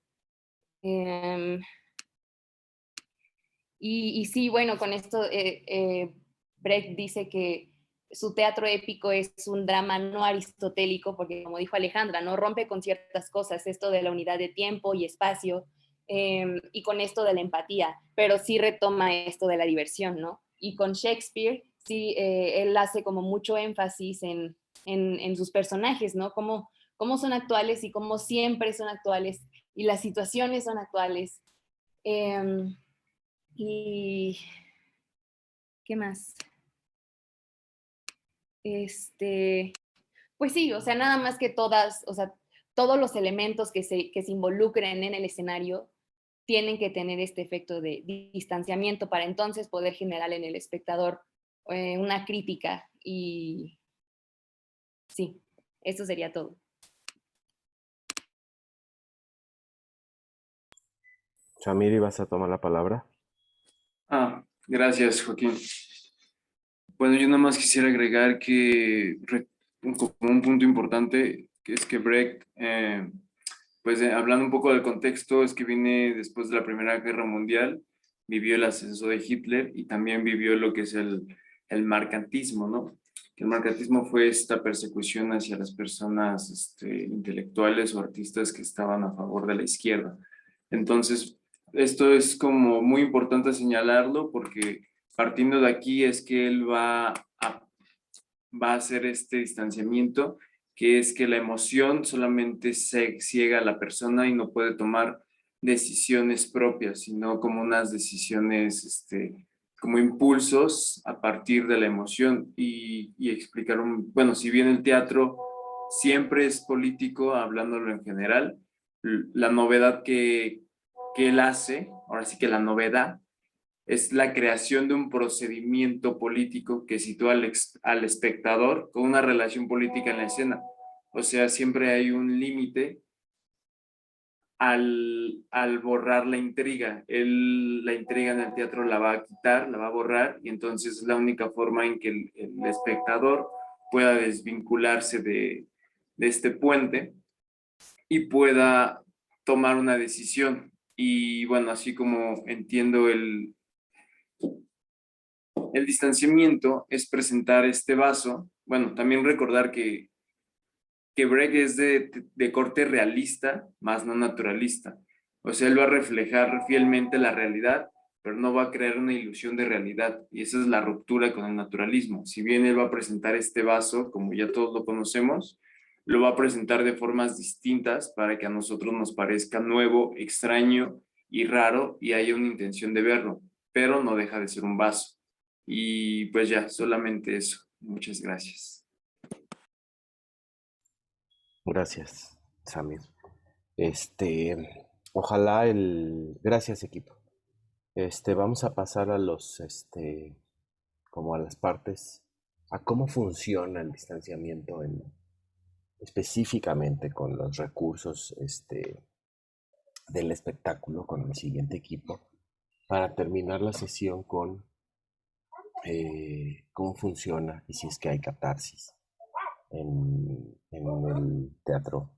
Y sí, bueno, con esto Brecht dice que su teatro épico es un drama no aristotélico, porque como dijo Alejandra, no rompe con ciertas cosas, esto de la unidad de tiempo y espacio, y con esto de la empatía, pero sí retoma esto de la diversión, ¿no? Y con Shakespeare, sí, él hace como mucho énfasis en sus personajes, ¿no? Cómo son actuales y cómo siempre son actuales, y las situaciones son actuales. Y ¿qué más? Pues sí, o sea, nada más que todas, o sea, todos los elementos que se involucren en el escenario tienen que tener este efecto de distanciamiento para entonces poder generar en el espectador una crítica. Y sí, eso sería todo. Samir, ¿vas a tomar la palabra? Gracias, Joaquín. Bueno, yo nada más quisiera agregar que como un punto importante, que es que Brecht, pues hablando un poco del contexto, es que viene después de la Primera Guerra Mundial, vivió el ascenso de Hitler y también vivió lo que es el mercantismo, ¿no? Que el mercantismo fue esta persecución hacia las personas intelectuales o artistas que estaban a favor de la izquierda. Entonces, esto es como muy importante señalarlo porque partiendo de aquí es que él va a hacer este distanciamiento, que es que la emoción solamente se ciega a la persona y no puede tomar decisiones propias, sino como unas decisiones, como impulsos a partir de la emoción y explicar bueno, si bien el teatro siempre es político, hablándolo en general, la novedad que él hace, ahora sí que la novedad, es la creación de un procedimiento político que sitúa al espectador con una relación política en la escena. O sea, siempre hay un límite al borrar la intriga. La intriga en el teatro la va a quitar, la va a borrar, y entonces es la única forma en que el espectador pueda desvincularse de este puente y pueda tomar una decisión. Y bueno, así como entiendo el distanciamiento es presentar este vaso. Bueno, también recordar que Brecht es de corte realista, más no naturalista. O sea, él va a reflejar fielmente la realidad, pero no va a crear una ilusión de realidad. Y esa es la ruptura con el naturalismo. Si bien él va a presentar este vaso, como ya todos lo conocemos, lo va a presentar de formas distintas para que a nosotros nos parezca nuevo, extraño y raro y haya una intención de verlo, pero no deja de ser un vaso. Y pues ya, solamente eso. Muchas gracias. Gracias, Samir. Ojalá Gracias, equipo. Vamos a pasar a como a las partes, a cómo funciona el distanciamiento específicamente con los recursos, del espectáculo, con el siguiente equipo, para terminar la sesión con cómo funciona y si es que hay catarsis en el teatro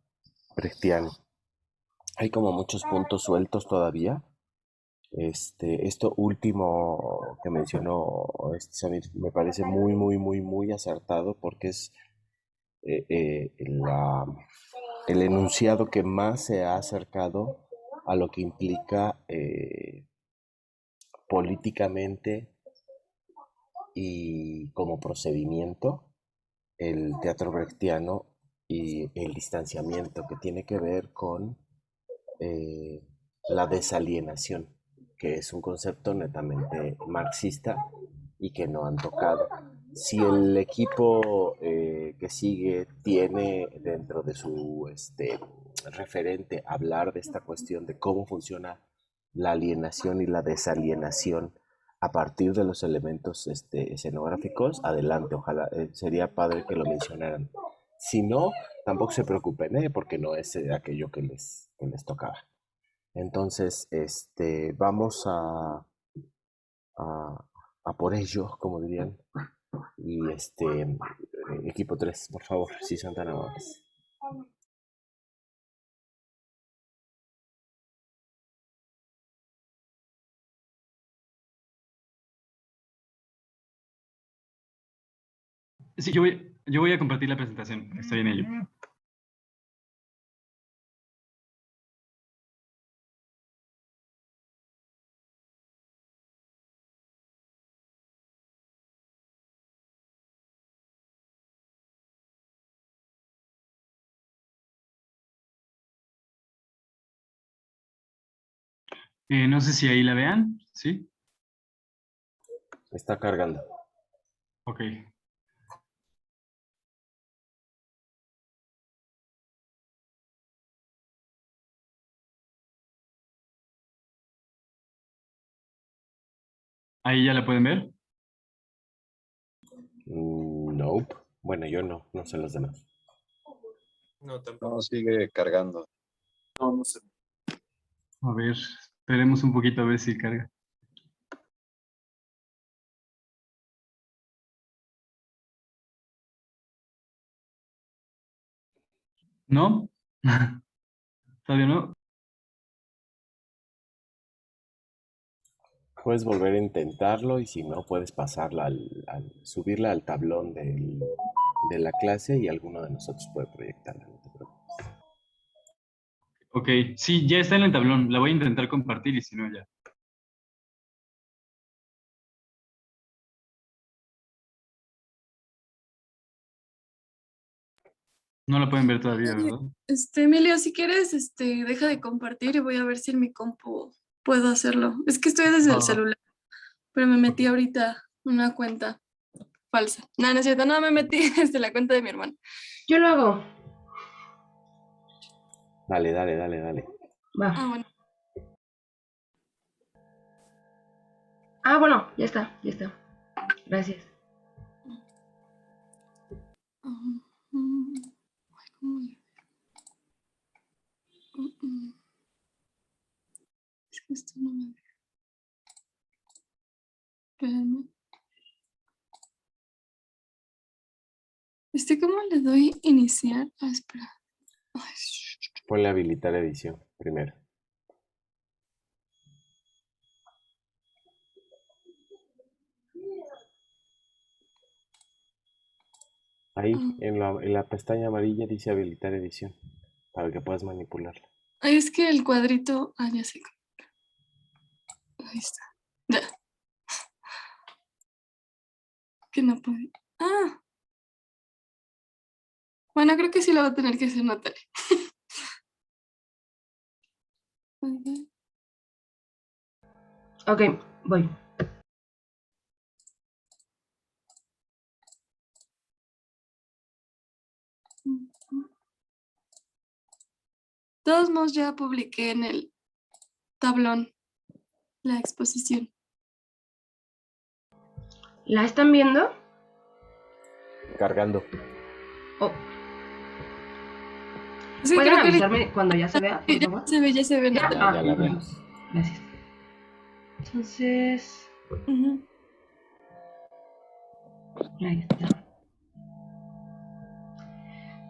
brechtiano. Hay como muchos puntos sueltos todavía. Esto último que mencionó Samir me parece muy, muy, muy, muy acertado porque es el enunciado que más se ha acercado a lo que implica políticamente y como procedimiento el teatro brechtiano y el distanciamiento que tiene que ver con la desalienación, que es un concepto netamente marxista y que no han tocado. Si el equipo que sigue tiene dentro de su referente hablar de esta cuestión de cómo funciona la alienación y la desalienación a partir de los elementos escenográficos, adelante, ojalá, sería padre que lo mencionaran. Si no, tampoco se preocupen, porque no es aquello que les tocaba. Entonces, vamos a por ello, como dirían. Y equipo 3, por favor, si son tan amables. Sí, yo voy a compartir la presentación. Estoy en ello. No sé si ahí la vean, ¿sí? Está cargando. Ok. ¿Ahí ya la pueden ver? Nope. Bueno, yo no sé los demás. No, tampoco. No, sigue cargando. No sé. A ver, esperemos un poquito a ver si carga. ¿No? ¿Todavía no? Puedes volver a intentarlo y si no, puedes pasarla subirla al tablón de la clase y alguno de nosotros puede proyectarla, no te preocupes. Ok, sí, ya está en el tablón. La voy a intentar compartir y si no, ya. No la pueden ver todavía, ¿verdad? Emilio, si quieres, deja de compartir y voy a ver si en mi compu puedo hacerlo. Es que estoy desde el celular, pero me metí ahorita una cuenta falsa. No, no es cierto, no me metí desde la cuenta de mi hermano. Yo lo hago. Dale. Va. Ah, bueno. Bueno, ya está. Gracias. Ay, ¿cómo le- Es que esto no me deja. Espérame. ¿Cómo le doy iniciar? Espera. Ay, Ponle habilitar edición primero. Ahí, en la pestaña amarilla dice habilitar edición, para que puedas manipularla. Ay, es que el cuadrito. Ya sé. Ahí está. Ya. Que no puede. Bueno, creo que sí lo va a tener que hacer Natalia. Ok, voy. De todos modos, ya publiqué en el tablón la exposición. ¿La están viendo? Cargando. Sí, ¿Pueden creo que avisarme cuando ya se vea, por favor? Ya se ve, Natalia. Ya la vemos. Gracias. Entonces, ahí está.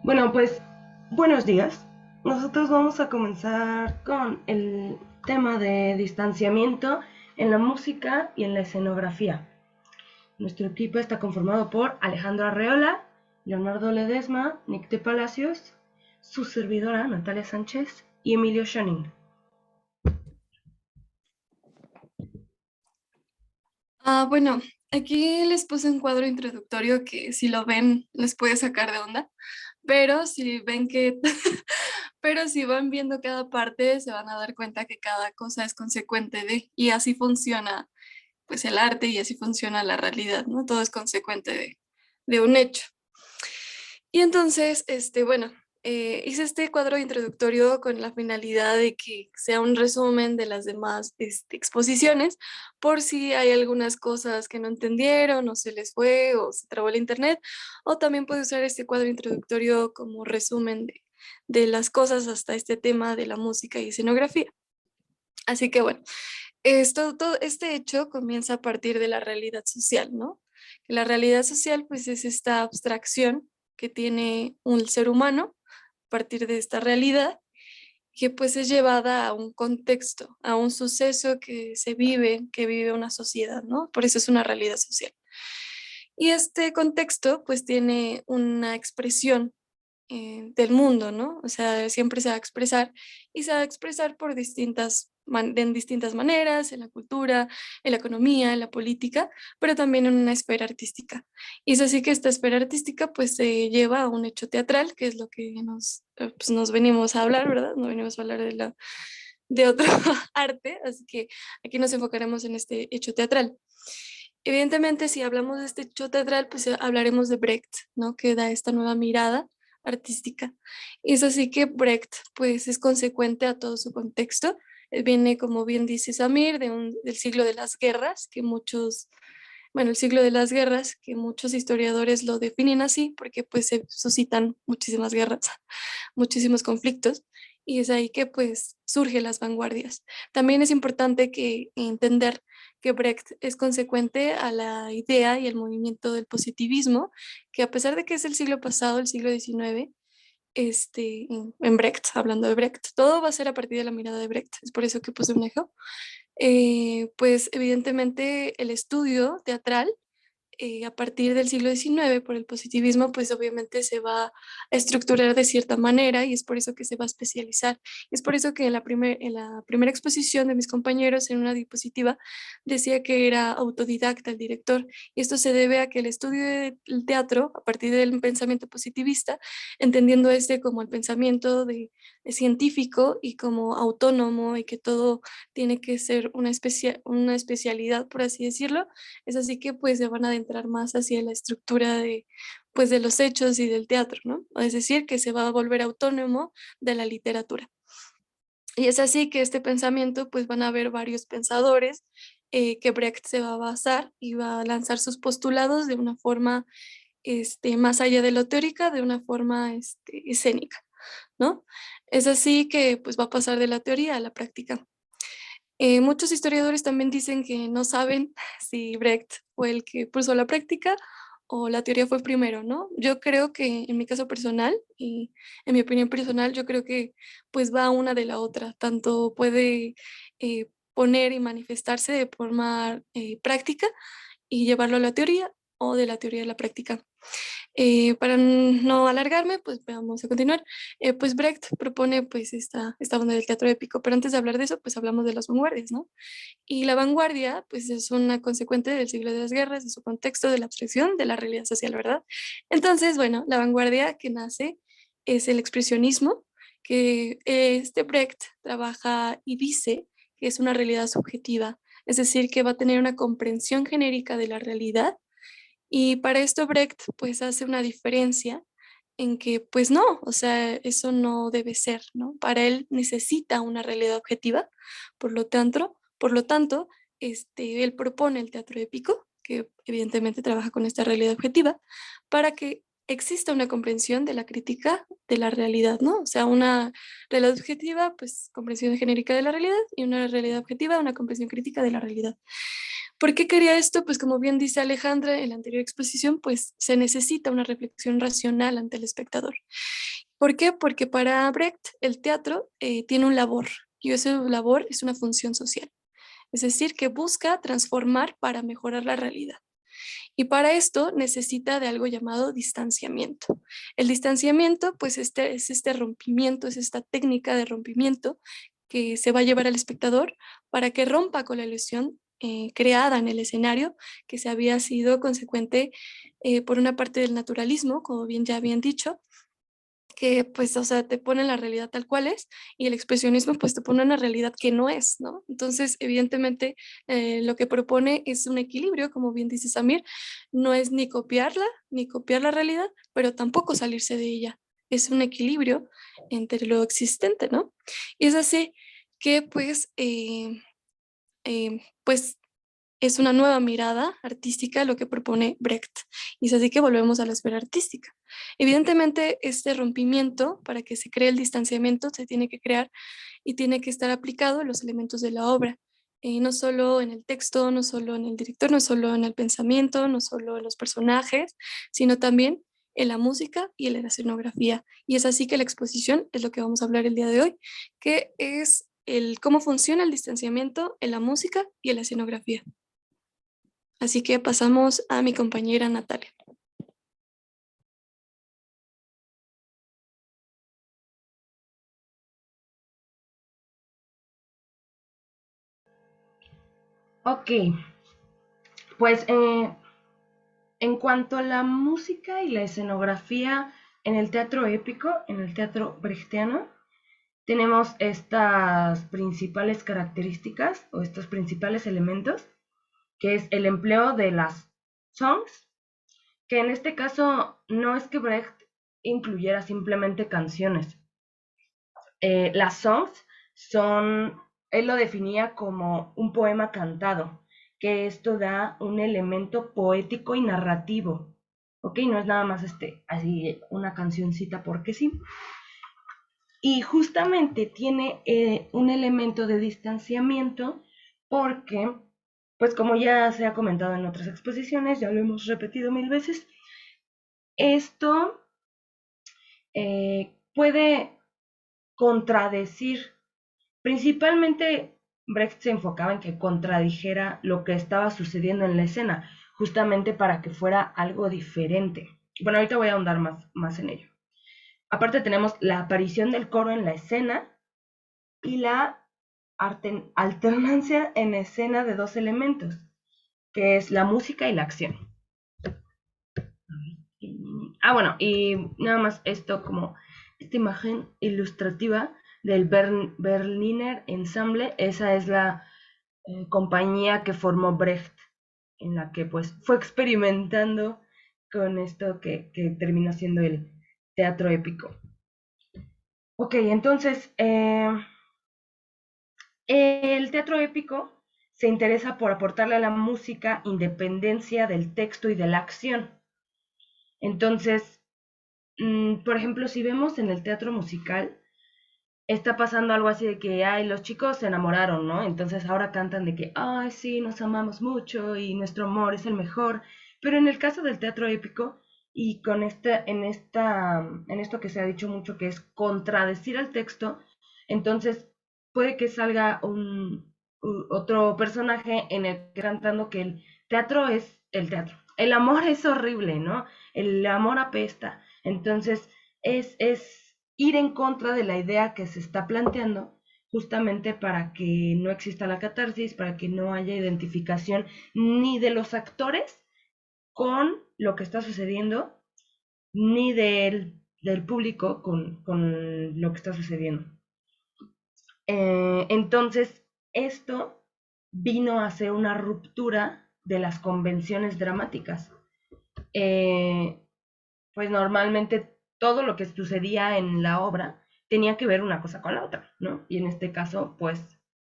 Bueno, pues, buenos días. Nosotros vamos a comenzar con el tema de distanciamiento en la música y en la escenografía. Nuestro equipo está conformado por Alejandro Arreola, Leonardo Ledesma, Nick de Palacios, su servidora Natalia Sánchez y Emilio Schoening. Bueno, aquí les puse un cuadro introductorio que si lo ven les puede sacar de onda, pero si ven que, pero si van viendo cada parte se van a dar cuenta que cada cosa es consecuente de, y así funciona pues el arte y así funciona la realidad, ¿no? Todo es consecuente de un hecho. Y entonces, bueno, Hice este cuadro introductorio con la finalidad de que sea un resumen de las demás exposiciones, por si hay algunas cosas que no entendieron o se les fue o se trabó el internet, o también puede usar este cuadro introductorio como resumen de las cosas hasta este tema de la música y escenografía. Así que bueno, todo este hecho comienza a partir de la realidad social, ¿no? La realidad social pues es esta abstracción que tiene un ser humano a partir de esta realidad, que pues es llevada a un contexto, a un suceso que vive una sociedad, ¿no? Por eso es una realidad social. Y este contexto pues tiene una expresión del mundo, ¿no? O sea, siempre se va a expresar y se va a expresar por en distintas maneras, en la cultura, en la economía, en la política, pero también en una esfera artística. Y es así que esta esfera artística pues se lleva a un hecho teatral, que es lo que nos venimos a hablar, ¿verdad? No venimos a hablar de otro arte, así que aquí nos enfocaremos en este hecho teatral. Evidentemente, si hablamos de este hecho teatral, pues hablaremos de Brecht, ¿no? Que da esta nueva mirada artística. Y es así que Brecht, pues, es consecuente a todo su contexto. Viene, como bien dice Samir, del siglo de las guerras, el siglo de las guerras, que muchos historiadores lo definen así, porque pues se suscitan muchísimas guerras, muchísimos conflictos, y es ahí que pues surgen las vanguardias. También es importante entender que Brecht es consecuente a la idea y el movimiento del positivismo, que a pesar de que es el siglo pasado, el siglo XIX, en Brecht, hablando de Brecht, todo va a ser a partir de la mirada de Brecht, es por eso que puse un ejo. Pues evidentemente el estudio teatral a partir del siglo XIX por el positivismo, pues obviamente se va a estructurar de cierta manera y es por eso que se va a especializar. Es por eso que en en la primera exposición de mis compañeros en una diapositiva decía que era autodidacta el director y esto se debe a que el estudio del teatro a partir del pensamiento positivista, entendiendo como el pensamiento de científico y como autónomo y que todo tiene que ser una especialidad, por así decirlo, es así que pues se van a adentrar más hacia la estructura pues de los hechos y del teatro, ¿no? Es decir, que se va a volver autónomo de la literatura. Y es así que este pensamiento pues van a haber varios pensadores que Brecht se va a basar y va a lanzar sus postulados de una forma más allá de lo teórica, de una forma escénica, ¿no? Es así que pues va a pasar de la teoría a la práctica. Muchos historiadores también dicen que no saben si Brecht fue el que puso la práctica o la teoría fue primero, ¿no? Yo creo que en mi caso personal y en mi opinión personal, yo creo que pues va una de la otra, tanto puede poner y manifestarse de forma práctica y llevarlo a la teoría o de la teoría a la práctica. Para no alargarme, pues vamos a continuar. Pues Brecht propone pues esta onda del teatro épico, pero antes de hablar de eso, pues hablamos de las vanguardias, ¿no? Y la vanguardia, pues es una consecuente del siglo de las guerras, de su contexto, de la abstracción, de la realidad social, ¿verdad? Entonces, bueno, la vanguardia que nace es el expresionismo, que este Brecht trabaja y dice que es una realidad subjetiva, es decir, que va a tener una comprensión genérica de la realidad y para esto Brecht pues hace una diferencia en que pues no, o sea, eso no debe ser, ¿no? Para él necesita una realidad objetiva, por lo tanto, él propone el teatro épico, que evidentemente trabaja con esta realidad objetiva, para que exista una comprensión de la crítica de la realidad, ¿no? O sea, una realidad objetiva, pues comprensión genérica de la realidad y una realidad objetiva, una comprensión crítica de la realidad. ¿Por qué quería esto? Pues como bien dice Alejandra en la anterior exposición, pues se necesita una reflexión racional ante el espectador. ¿Por qué? Porque para Brecht el teatro tiene un labor y ese labor es una función social. Es decir, que busca transformar para mejorar la realidad. Y para esto necesita de algo llamado distanciamiento. El distanciamiento, pues es este rompimiento, es esta técnica de rompimiento que se va a llevar al espectador para que rompa con la ilusión creada en el escenario, que se había sido consecuente por una parte del naturalismo, como bien ya habían dicho, que pues, o sea, te pone la realidad tal cual es y el expresionismo pues te pone una realidad que no es, ¿no? Entonces, evidentemente, lo que propone es un equilibrio, como bien dice Samir, no es ni copiarla, ni copiar la realidad, pero tampoco salirse de ella. es un equilibrio entre lo existente, ¿no? Y es así que pues es una nueva mirada artística lo que propone Brecht. Y es así que volvemos a la esfera artística. Evidentemente, este rompimiento, para que se cree el distanciamiento, se tiene que crear y tiene que estar aplicado a los elementos de la obra. No solo en el texto, no solo en el director, no solo en el pensamiento, no solo en los personajes, sino también en la música y en la escenografía. Y es así que la exposición es lo que vamos a hablar el día de hoy, que es el cómo funciona el distanciamiento en la música y en la escenografía. Así que pasamos a mi compañera Natalia. Ok, pues en cuanto a la música y la escenografía en el teatro épico, en el teatro brechtiano, tenemos estas principales características o estos principales elementos, que es el empleo de las songs, que en este caso no es que Brecht incluyera simplemente canciones. Las songs son, él lo definía como un poema cantado, que esto da un elemento poético y narrativo, ¿ok? No es nada más así una cancioncita porque sí. Y justamente tiene un elemento de distanciamiento porque, pues como ya se ha comentado en otras exposiciones, ya lo hemos repetido 1000 veces, esto puede contradecir. Principalmente Brecht se enfocaba en que contradijera lo que estaba sucediendo en la escena, justamente para que fuera algo diferente. Bueno, ahorita voy a ahondar más en ello. Aparte tenemos la aparición del coro en la escena y la alternancia en escena de dos elementos, que es la música y la acción. Bueno, y nada más esto como esta imagen ilustrativa del Berliner Ensemble, esa es la compañía que formó Brecht, en la que pues fue experimentando con esto que terminó siendo el teatro épico. Ok, entonces el teatro épico se interesa por aportarle a la música independencia del texto y de la acción. Entonces, por ejemplo, si vemos en el teatro musical, está pasando algo así de que, ay, los chicos se enamoraron, ¿no? Entonces ahora cantan de que, ay, sí, nos amamos mucho y nuestro amor es el mejor. Pero en el caso del teatro épico, y con en esto que se ha dicho mucho, que es contradecir al texto, entonces puede que salga otro personaje en el que cantando que el teatro es el teatro. El amor es horrible, ¿no? El amor apesta. Entonces es ir en contra de la idea que se está planteando, justamente para que no exista la catarsis, para que no haya identificación ni de los actores con lo que está sucediendo, ni del público con lo que está sucediendo. Entonces, esto vino a ser una ruptura de las convenciones dramáticas. Pues normalmente todo lo que sucedía en la obra tenía que ver una cosa con la otra, ¿no? Y en este caso, pues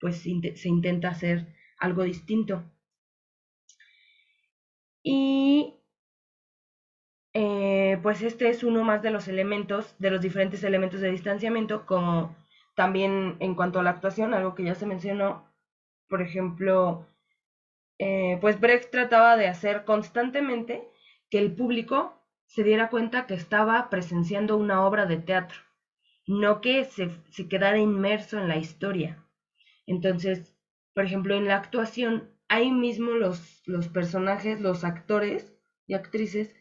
se intenta hacer algo distinto. Y pues este es uno más de los elementos, de los diferentes elementos de distanciamiento, como también en cuanto a la actuación, algo que ya se mencionó, por ejemplo, pues Brecht trataba de hacer constantemente que el público se diera cuenta que estaba presenciando una obra de teatro, no que se quedara inmerso en la historia. Entonces, por ejemplo, en la actuación, ahí mismo los personajes, los actores y actrices,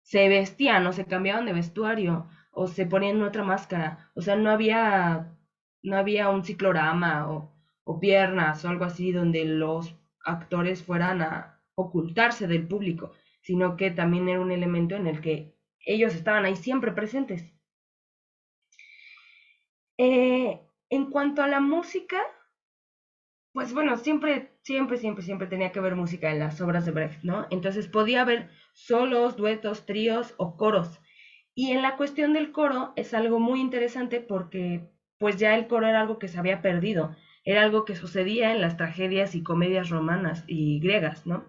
se vestían o se cambiaban de vestuario o se ponían otra máscara. O sea, no había un ciclorama o piernas o algo así donde los actores fueran a ocultarse del público, sino que también era un elemento en el que ellos estaban ahí siempre presentes. En cuanto a la música, pues bueno, siempre tenía que haber música en las obras de Brecht, ¿no? Entonces podía haber solos, duetos, tríos o coros. Y en la cuestión del coro es algo muy interesante porque pues ya el coro era algo que se había perdido, era algo que sucedía en las tragedias y comedias romanas y griegas, ¿no?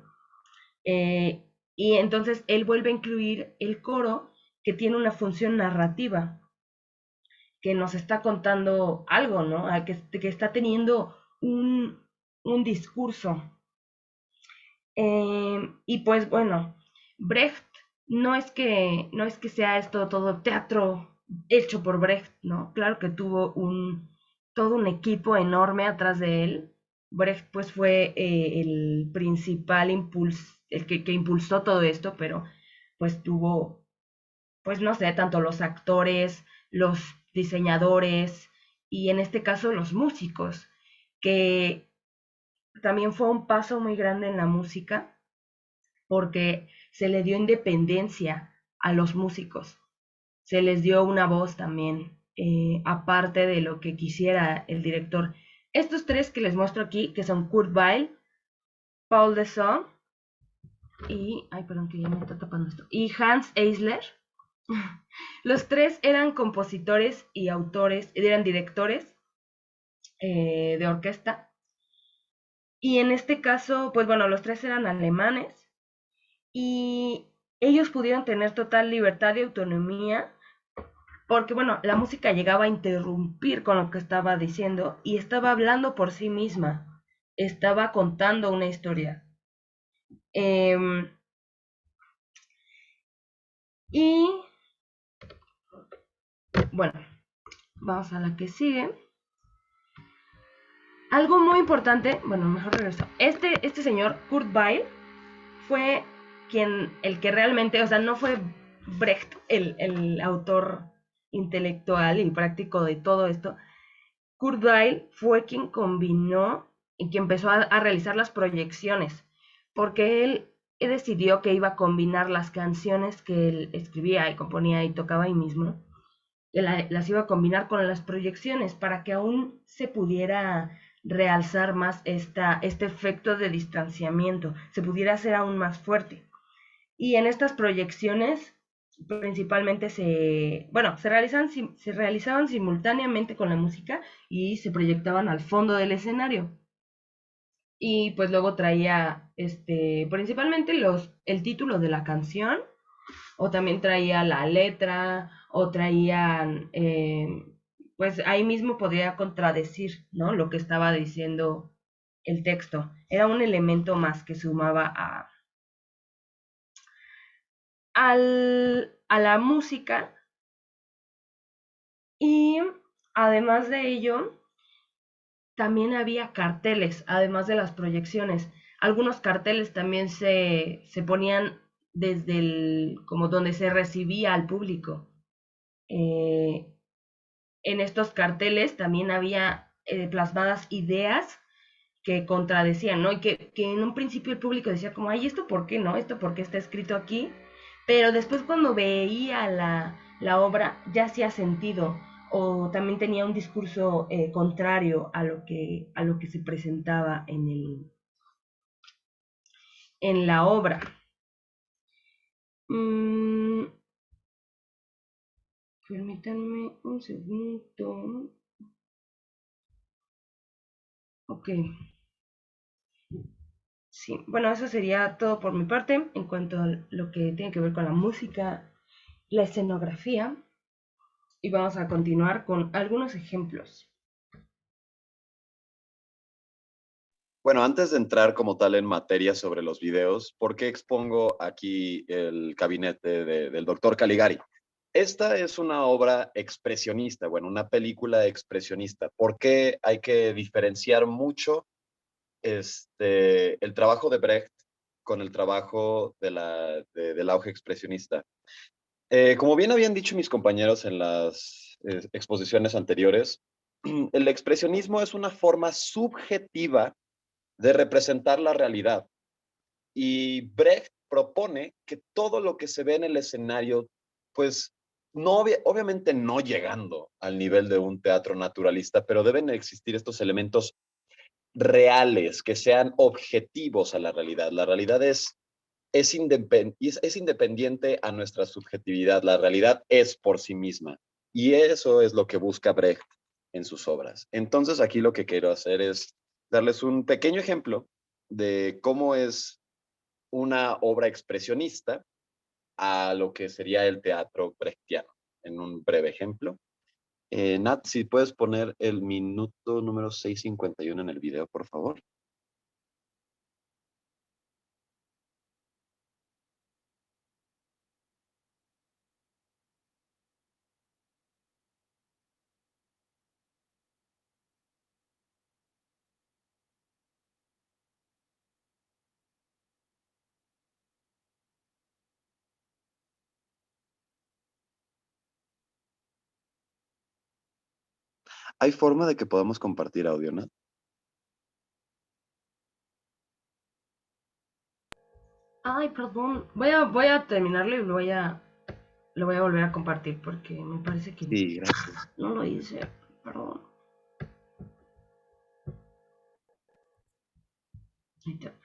Y entonces él vuelve a incluir el coro que tiene una función narrativa, que nos está contando algo, ¿no? Que está teniendo un discurso. Y pues bueno, Brecht no es que sea esto todo teatro hecho por Brecht, ¿no? Claro que tuvo todo un equipo enorme atrás de él. Brecht pues fue el principal el que impulsó todo esto, pero pues tuvo, pues no sé, tanto los actores, los diseñadores y en este caso los músicos, que también fue un paso muy grande en la música porque se le dio independencia a los músicos, se les dio una voz también, aparte de lo que quisiera el director. Estos tres que les muestro aquí, que son Kurt Weill, Paul Dessau y, ay, perdón que ya me está tapando esto, y Hans Eisler, los tres eran compositores y autores, eran directores de orquesta. Y en este caso, pues bueno, los tres eran alemanes y ellos pudieron tener total libertad y autonomía porque, bueno, la música llegaba a interrumpir con lo que estaba diciendo y estaba hablando por sí misma, estaba contando una historia. Y, bueno, vamos a la que sigue. Algo muy importante, bueno, mejor regreso. Este señor, Kurt Weill, fue el que realmente, o sea, no fue Brecht el autor intelectual y práctico de todo esto. Kurt Weill fue quien combinó y quien empezó a realizar las proyecciones, porque él decidió que iba a combinar las canciones que él escribía y componía y tocaba ahí mismo, las iba a combinar con las proyecciones para que aún se pudiera realzar más este efecto de distanciamiento, se pudiera hacer aún más fuerte. Y en estas proyecciones principalmente se realizaban simultáneamente con la música y se proyectaban al fondo del escenario. Y pues luego traía principalmente el título de la canción, o también traía la letra, o traían, pues ahí mismo podría contradecir, ¿no? Lo que estaba diciendo el texto. Era un elemento más que sumaba a la música. Y además de ello, también había carteles, además de las proyecciones. Algunos carteles también se ponían desde como donde se recibía al público. En estos carteles también había plasmadas ideas que contradecían, ¿no? Y que en un principio el público decía como, ay, ¿esto por qué no? ¿Esto por qué está escrito aquí? Pero después cuando veía la obra ya hacía sentido o también tenía un discurso contrario a lo que se presentaba en la obra. Permítanme un segundo. Ok. Sí, bueno, eso sería todo por mi parte en cuanto a lo que tiene que ver con la música, la escenografía. Y vamos a continuar con algunos ejemplos. Bueno, antes de entrar como tal en materia sobre los videos, ¿por qué expongo aquí el gabinete del doctor Caligari? Esta es una obra expresionista, bueno, una película expresionista. ¿Por qué hay que diferenciar mucho el trabajo de Brecht con el trabajo del auge expresionista? Como bien habían dicho mis compañeros en las exposiciones anteriores, el expresionismo es una forma subjetiva de representar la realidad. Y Brecht propone que todo lo que se ve en el escenario, pues no, obviamente no llegando al nivel de un teatro naturalista, pero deben existir estos elementos reales, que sean objetivos a la realidad. La realidad es es independiente a nuestra subjetividad. La realidad es por sí misma. Y eso es lo que busca Brecht en sus obras. Entonces aquí lo que quiero hacer es darles un pequeño ejemplo de cómo es una obra expresionista a lo que sería el teatro brechtiano, en un breve ejemplo. Nat, si puedes poner el minuto número 6:51 en el video, por favor. ¿Hay forma de que podamos compartir audio, Nat? Ay, perdón. Voy a terminarlo y lo voy a volver a compartir porque me parece que Sí, gracias. no lo hice. Perdón. Ahí está.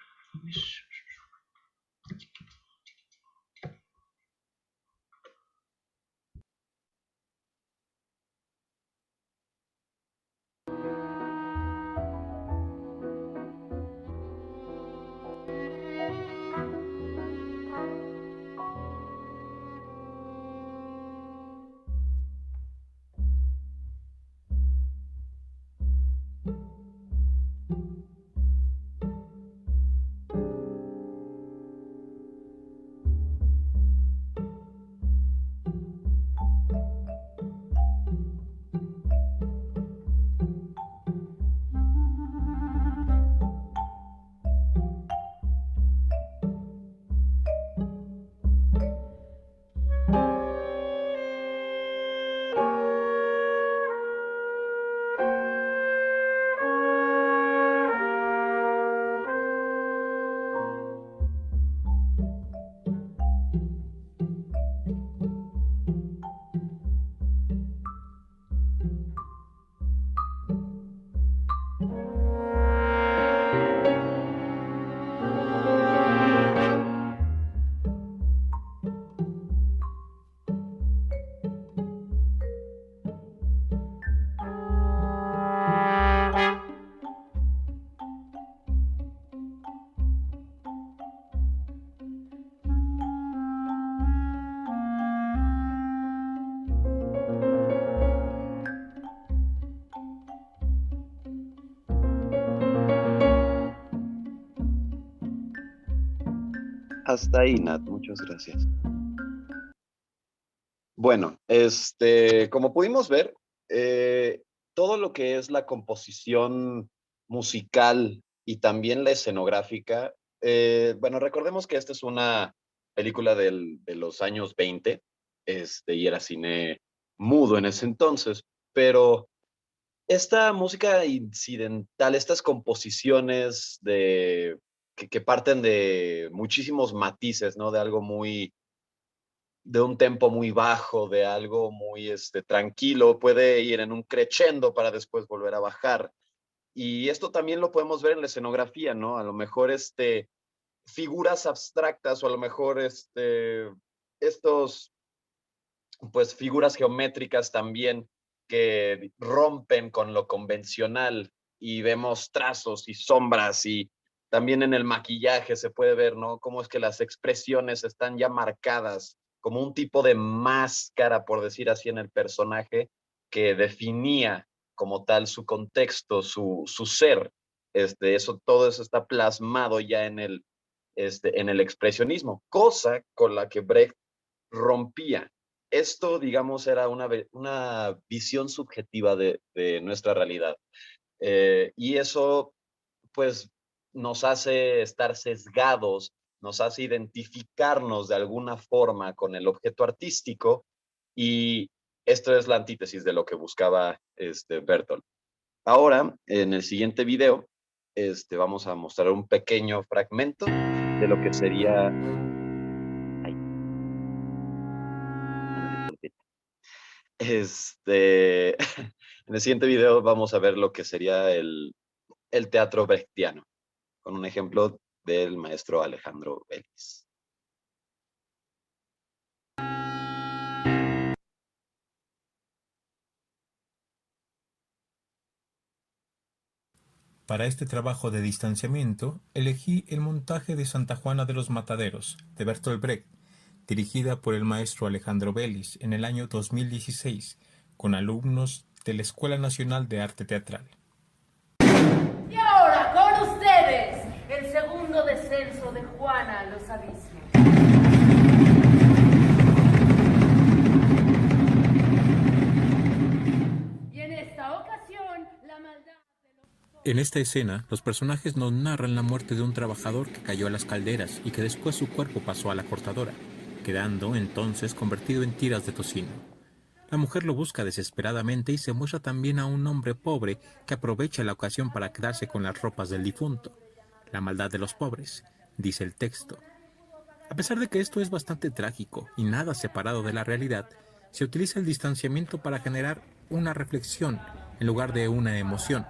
Hasta ahí, Nat, muchas gracias. Bueno, como pudimos ver, todo lo que es la composición musical y también la escenográfica, bueno, recordemos que esta es una película de los años 20, y era cine mudo en ese entonces, pero esta música incidental, estas composiciones que parten de muchísimos matices, ¿no? De algo muy, de un tempo muy bajo, de algo muy tranquilo, puede ir en un crescendo para después volver a bajar. Y esto también lo podemos ver en la escenografía, ¿no? A lo mejor figuras abstractas o a lo mejor estos, pues figuras geométricas también que rompen con lo convencional y vemos trazos y sombras y también en el maquillaje se puede ver, ¿no? Cómo es que las expresiones están ya marcadas como un tipo de máscara, por decir así, en el personaje que definía como tal su contexto, su ser. Todo eso está plasmado ya en el expresionismo, cosa con la que Brecht rompía. Esto, digamos, era una visión subjetiva de nuestra realidad. Y eso, pues, nos hace estar sesgados, nos hace identificarnos de alguna forma con el objeto artístico y esto es la antítesis de lo que buscaba Bertolt. Ahora, en el siguiente video, vamos a mostrar un pequeño fragmento de lo que sería... En el siguiente video vamos a ver lo que sería el teatro brechtiano, con un ejemplo del maestro Alejandro Vélez. Para este trabajo de distanciamiento, elegí el montaje de Santa Juana de los Mataderos, de Bertolt Brecht, dirigida por el maestro Alejandro Bellis en el año 2016, con alumnos de la Escuela Nacional de Arte Teatral. Y ahora con ustedes, el segundo descenso de Juana a los abismos. Y en esta ocasión, la maldad... En esta escena, los personajes nos narran la muerte de un trabajador que cayó a las calderas y que después su cuerpo pasó a la cortadora, quedando entonces convertido en tiras de tocino. La mujer lo busca desesperadamente y se muestra también a un hombre pobre que aprovecha la ocasión para quedarse con las ropas del difunto. La maldad de los pobres, dice el texto. A pesar de que esto es bastante trágico y nada separado de la realidad, se utiliza el distanciamiento para generar una reflexión en lugar de una emoción.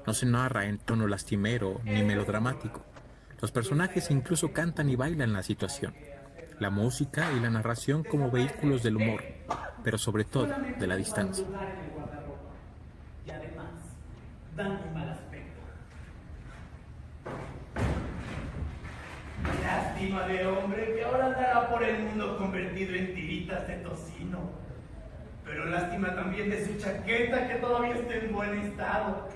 No se narra en tono lastimero ni melodramático. Los personajes incluso cantan y bailan la situación. La música y la narración como vehículos del humor, pero sobre todo de la distancia. Y además, dan un mal aspecto. Lástima de hombre que ahora andará por el mundo convertido en tiritas de tocino. Pero lástima también de su chaqueta que todavía está en buen estado.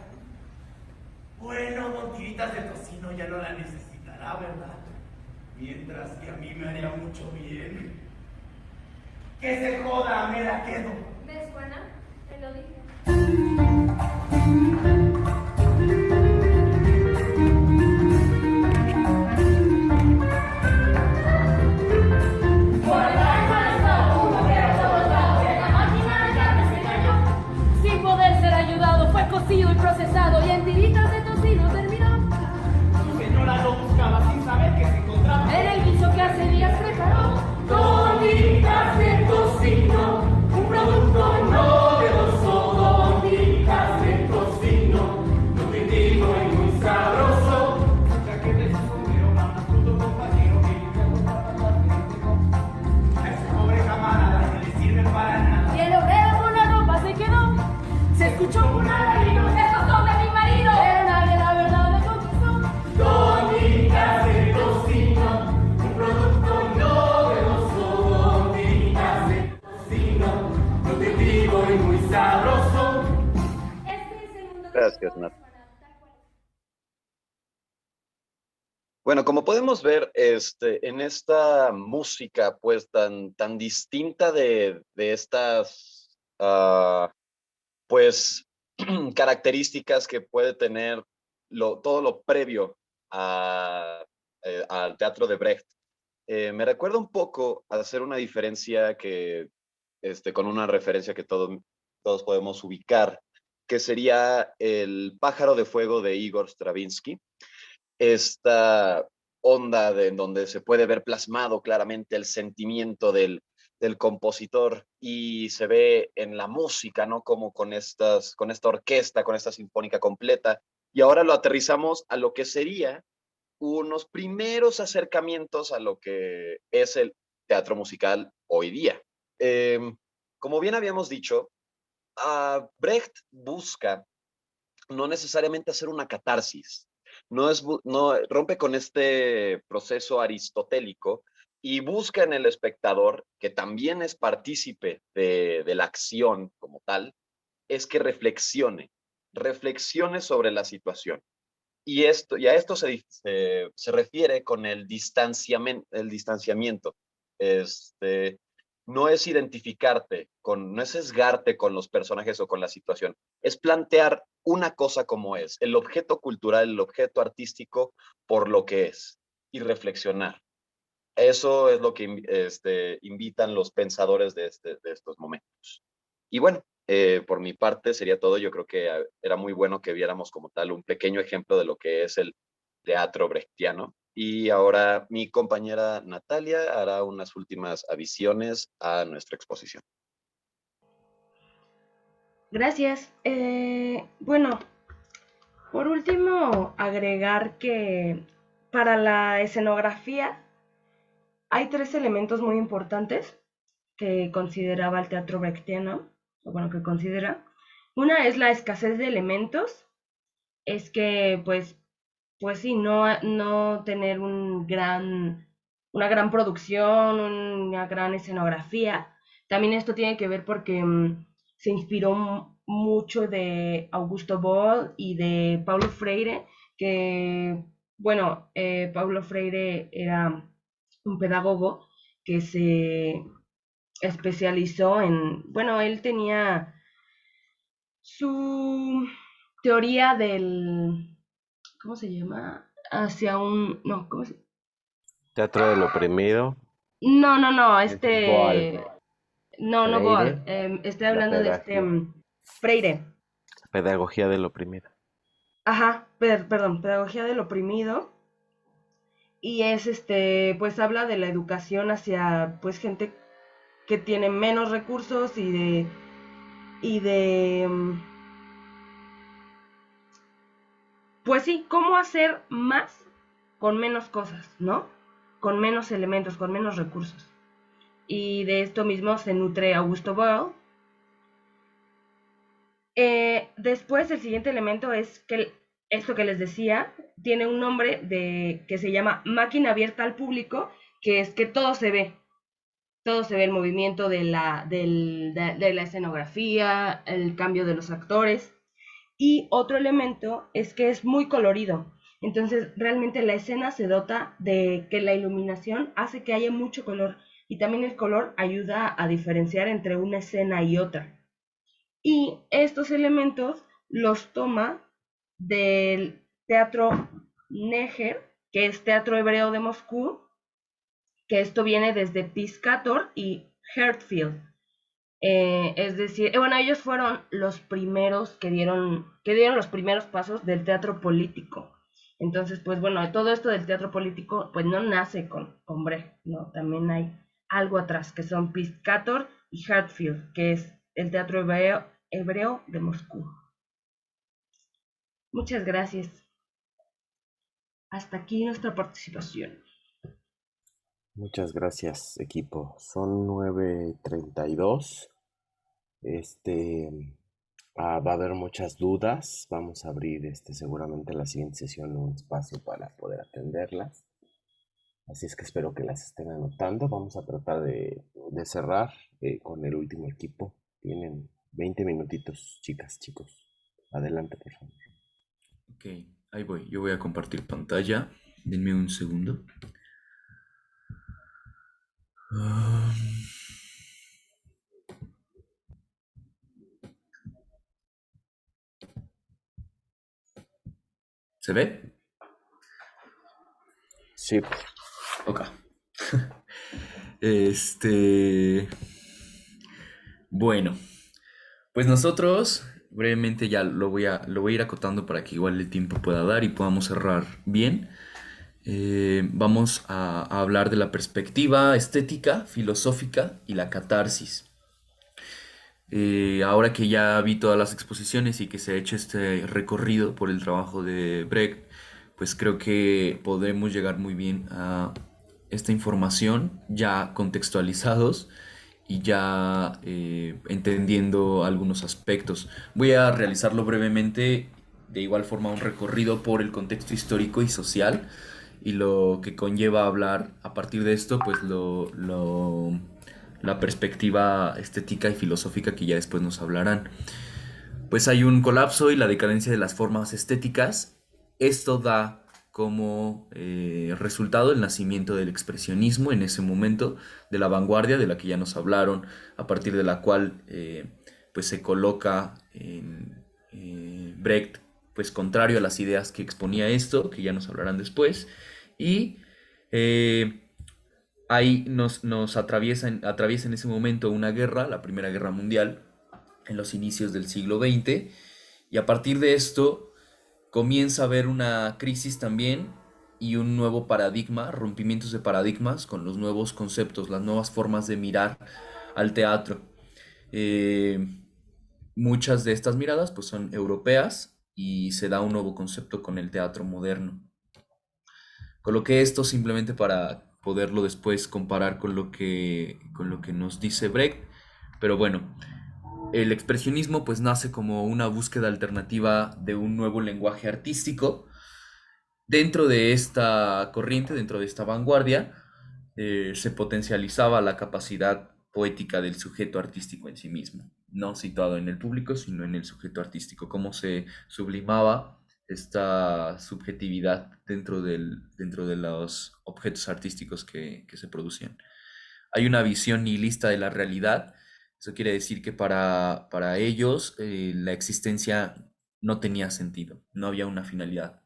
Bueno, don Tiritas de Tocino ya no la necesitará, ¿verdad? Mientras que a mí me haría mucho bien. ¡Que se joda! ¡Me la quedo! ¿Ves, Juana? Te lo dije. Sin poder ser ayudado, fue cocido y procesado y en tiritas de tocino terminó. Su señora lo buscaba sin saber que se encontraba En el guiso que hace días preparó. Tiritas de tocino, un producto novedoso. Tiritas de tocino, nutritivo y muy sabroso. chaqueta y su sombrero van a fruto compañero que limpia los zapatos. A ese pobre camarada no le sirve para nada. Y el obrero con la ropa se quedó. Se escuchó un alarido, esos son de mi marido. Pero nadie la verdad le confesó. Tiritas de tocino, un producto novedoso. Tiritas de tocino, nutritivo y muy sabroso. Gracias, Nat. Bueno, como podemos ver, en esta música, pues, tan distinta de estas, pues, características que puede tener todo lo previo al teatro de Brecht, me recuerda un poco a hacer una diferencia que, con una referencia que todos podemos ubicar, que sería El pájaro de fuego de Igor Stravinsky. Esta onda en donde se puede ver plasmado claramente el sentimiento del compositor y se ve en la música, ¿no? Como con esta orquesta, con esta sinfónica completa. Y ahora lo aterrizamos a lo que sería unos primeros acercamientos a lo que es el teatro musical hoy día. Como bien habíamos dicho, Brecht busca no necesariamente hacer una catarsis, no rompe con este proceso aristotélico y busca en el espectador, que también es partícipe de la acción como tal, es que reflexione sobre la situación. Y a esto se refiere con el distanciamiento. No es identificarte, no es sesgarte con los personajes o con la situación, es plantear una cosa como es, el objeto cultural, el objeto artístico por lo que es, y reflexionar. Eso es lo que invitan los pensadores de estos momentos. Y bueno, por mi parte sería todo. Yo creo que era muy bueno que viéramos como tal un pequeño ejemplo de lo que es el teatro brechtiano. Y ahora mi compañera Natalia hará unas últimas adiciones a nuestra exposición. Gracias. Bueno, por último, agregar que para la escenografía hay 3 elementos muy importantes que consideraba el teatro brechtiano, o bueno, que considera. Una es la escasez de elementos, es que pues sí, no tener una gran producción, una gran escenografía. También esto tiene que ver porque se inspiró mucho de Augusto Boal y de Paulo Freire, que, bueno, Paulo Freire era un pedagogo que se especializó bueno, él tenía su teoría ¿cómo se llama? No, ¿cómo se? Teatro del oprimido, No, ese es Boal, no Boal, Freire, estoy la hablando de Freire. pedagogía del oprimido. Ajá, perdón, pedagogía del oprimido. Y es pues habla de la educación hacia pues gente que tiene menos recursos y de pues sí, cómo hacer más con menos cosas, ¿no? Con menos elementos, con menos recursos. Y de esto mismo se nutre Augusto Boal. Después el siguiente elemento es que esto que les decía tiene un nombre que se llama máquina abierta al público, que es que todo se ve el movimiento de la escenografía, el cambio de los actores. Y otro elemento es que es muy colorido. Entonces, realmente la escena se dota de que la iluminación hace que haya mucho color y también el color ayuda a diferenciar entre una escena y otra. Y estos elementos los toma del teatro Neger, que es teatro hebreo de Moscú, que esto viene desde Piscator y Hertfield. Es decir, bueno, ellos fueron los primeros que dieron los primeros pasos del teatro político. Entonces, pues bueno, todo esto del teatro político, pues no nace con Brecht, ¿no? También hay algo atrás, que son Piscator y Hartfield, que es el teatro hebreo de Moscú. Muchas gracias. Hasta aquí nuestra participación. Muchas gracias, equipo. Son 9:32. Va a haber muchas dudas. Vamos a abrir seguramente en la siguiente sesión un espacio para poder atenderlas. Así es que espero que las estén anotando. Vamos a tratar de cerrar con el último equipo. Tienen 20 minutitos, chicas, chicos. Adelante, por favor. Ok, ahí voy. Yo voy a compartir pantalla. Denme un segundo. ¿Se ve? Sí. Ok. Bueno, pues nosotros brevemente ya lo voy a ir acotando para que igual el tiempo pueda dar y podamos cerrar bien. Vamos a hablar de la perspectiva estética, filosófica y la catarsis. Ahora que ya vi todas las exposiciones y que se ha hecho este recorrido por el trabajo de Brecht, pues creo que podemos llegar muy bien a esta información ya contextualizados y ya entendiendo algunos aspectos. Voy a realizarlo brevemente, de igual forma un recorrido por el contexto histórico y social y lo que conlleva hablar a partir de esto, pues la perspectiva estética y filosófica que ya después nos hablarán. Pues hay un colapso y la decadencia de las formas estéticas. Esto da como resultado el nacimiento del expresionismo en ese momento, de la vanguardia de la que ya nos hablaron, a partir de la cual pues se coloca Brecht pues contrario a las ideas que exponía esto, que ya nos hablarán después, y ahí nos atraviesa en ese momento una guerra, la Primera Guerra Mundial, en los inicios del siglo XX, y a partir de esto comienza a haber una crisis también y un nuevo paradigma, rompimientos de paradigmas con los nuevos conceptos, las nuevas formas de mirar al teatro. Muchas de estas miradas pues son europeas y se da un nuevo concepto con el teatro moderno. Coloqué esto simplemente para poderlo después comparar con lo que nos dice Brecht, pero bueno, El expresionismo pues nace como una búsqueda alternativa de un nuevo lenguaje artístico. Dentro de esta corriente, dentro de esta vanguardia, se potencializaba la capacidad poética del sujeto artístico en sí mismo, no situado en el público, sino en el sujeto artístico, cómo se sublimaba esta subjetividad dentro de los objetos artísticos que se producían. Hay una visión nihilista de la realidad. Eso quiere decir que para ellos la existencia no tenía sentido, no había una finalidad.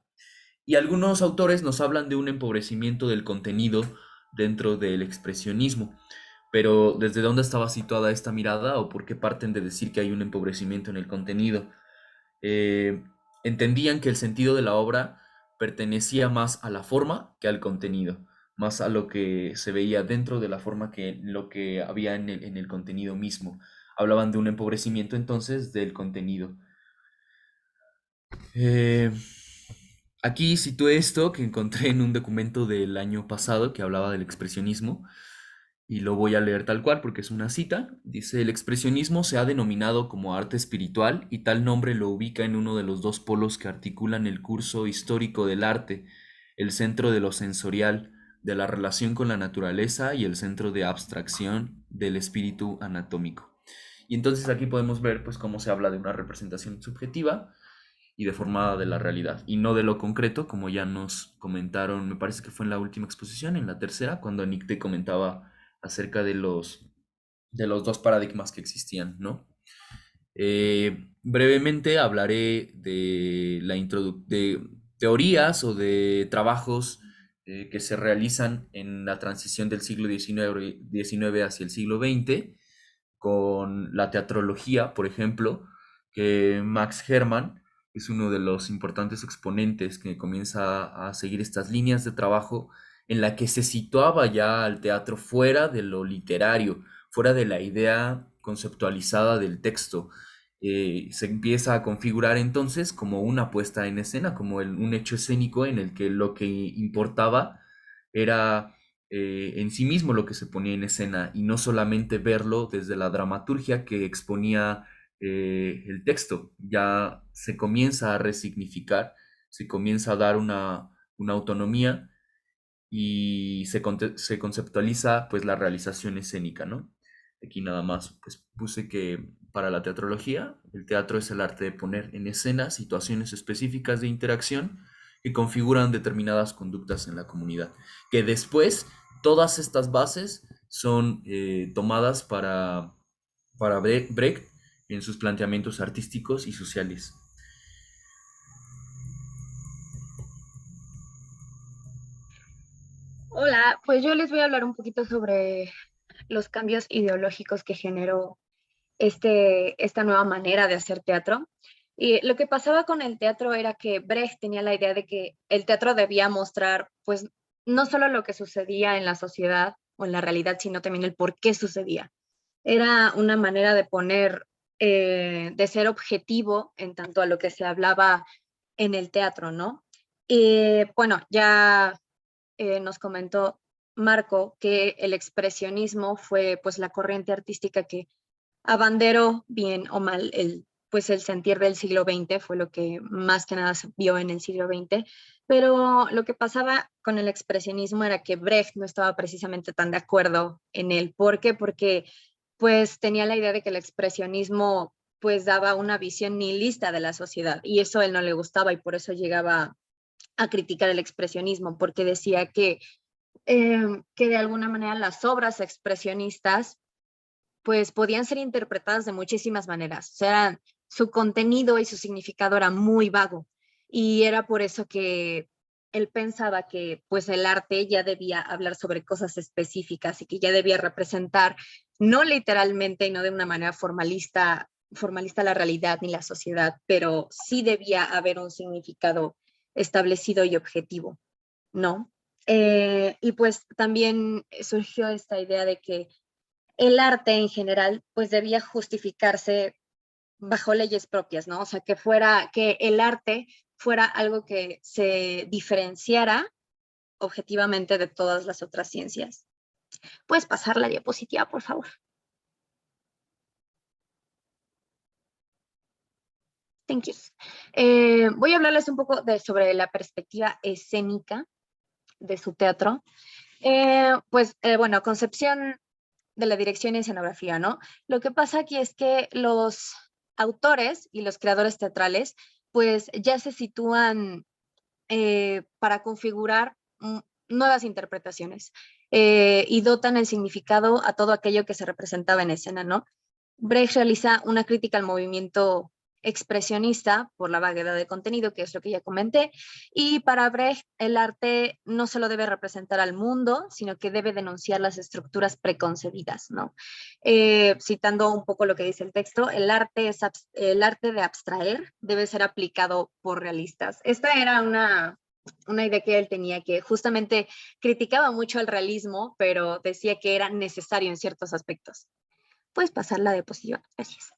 Y algunos autores nos hablan de un empobrecimiento del contenido dentro del expresionismo. Pero ¿desde dónde estaba situada esta mirada o por qué parten de decir que hay un empobrecimiento en el contenido? Eh, Entendían que el sentido de la obra pertenecía más a la forma que al contenido, más a lo que se veía dentro de la forma que lo que había en el contenido mismo. Hablaban de un empobrecimiento entonces del contenido. Eh, Aquí situé esto que encontré en un documento del año pasado que hablaba del expresionismo y lo voy a leer tal cual porque es una cita. Dice: el expresionismo se ha denominado como arte espiritual y tal nombre lo ubica en uno de los dos polos que articulan el curso histórico del arte, el centro de lo sensorial, de la relación con la naturaleza y el centro de abstracción del espíritu anatómico. Y entonces aquí podemos ver pues cómo se habla de una representación subjetiva y deformada de la realidad, y no de lo concreto, como ya nos comentaron, me parece que fue en la última exposición, en la tercera, cuando Nick te comentaba acerca de los dos paradigmas que existían, ¿no? Brevemente hablaré de de teorías o de trabajos que se realizan en la transición del siglo XIX hacia el siglo XX, con la teatrología, por ejemplo, que Max Hermann es uno de los importantes exponentes que comienza a seguir estas líneas de trabajo en la que se situaba ya al teatro fuera de lo literario, fuera de la idea conceptualizada del texto. Se empieza a configurar entonces como una puesta en escena, como un hecho escénico en el que lo que importaba era en sí mismo lo que se ponía en escena y no solamente verlo desde la dramaturgia que exponía el texto. Ya se comienza a resignificar, se comienza a dar una autonomía y se conceptualiza pues la realización escénica, ¿no? Aquí nada más pues puse que para la teatrología el teatro es el arte de poner en escena situaciones específicas de interacción que configuran determinadas conductas en la comunidad, que después todas estas bases son tomadas para Brecht en sus planteamientos artísticos y sociales. Hola, pues yo les voy a hablar un poquito sobre los cambios ideológicos que generó esta nueva manera de hacer teatro. Y lo que pasaba con el teatro era que Brecht tenía la idea de que el teatro debía mostrar, pues, no solo lo que sucedía en la sociedad o en la realidad, sino también el por qué sucedía. Era una manera de poner, de ser objetivo en tanto a lo que se hablaba en el teatro, ¿no? Y bueno, ya nos comentó Marco que el expresionismo fue pues la corriente artística que abanderó bien o mal pues el sentir del siglo XX, fue lo que más que nada se vio en el siglo XX, pero lo que pasaba con el expresionismo era que Brecht no estaba precisamente tan de acuerdo en él. ¿Por qué? Porque pues tenía la idea de que el expresionismo pues daba una visión nihilista de la sociedad y eso a él no le gustaba y por eso llegaba a criticar el expresionismo, porque decía que de alguna manera las obras expresionistas pues podían ser interpretadas de muchísimas maneras. O sea, su contenido y su significado era muy vago y era por eso que él pensaba que pues el arte ya debía hablar sobre cosas específicas y que ya debía representar no literalmente y no de una manera formalista la realidad ni la sociedad, pero sí debía haber un significado establecido y objetivo, ¿no? Y pues también surgió esta idea de que el arte en general pues debía justificarse bajo leyes propias, ¿no? O sea, que el arte fuera algo que se diferenciara objetivamente de todas las otras ciencias. ¿Puedes pasar la diapositiva, por favor? Thank you. Voy a hablarles un poco sobre la perspectiva escénica de su teatro. Bueno, concepción de la dirección y escenografía, ¿no? Lo que pasa aquí es que los autores y los creadores teatrales, pues ya se sitúan para configurar nuevas interpretaciones y dotan el significado a todo aquello que se representaba en escena, ¿no? Brecht realiza una crítica al movimiento expresionista por la vaguedad de contenido, que es lo que ya comenté, y para Brecht el arte no solo debe representar al mundo, sino que debe denunciar las estructuras preconcebidas, ¿no? Citando un poco lo que dice el texto, el arte de abstraer debe ser aplicado por realistas. Esta era una idea que él tenía, que justamente criticaba mucho el realismo, pero decía que era necesario en ciertos aspectos. Puedes pasar la diapositiva, gracias.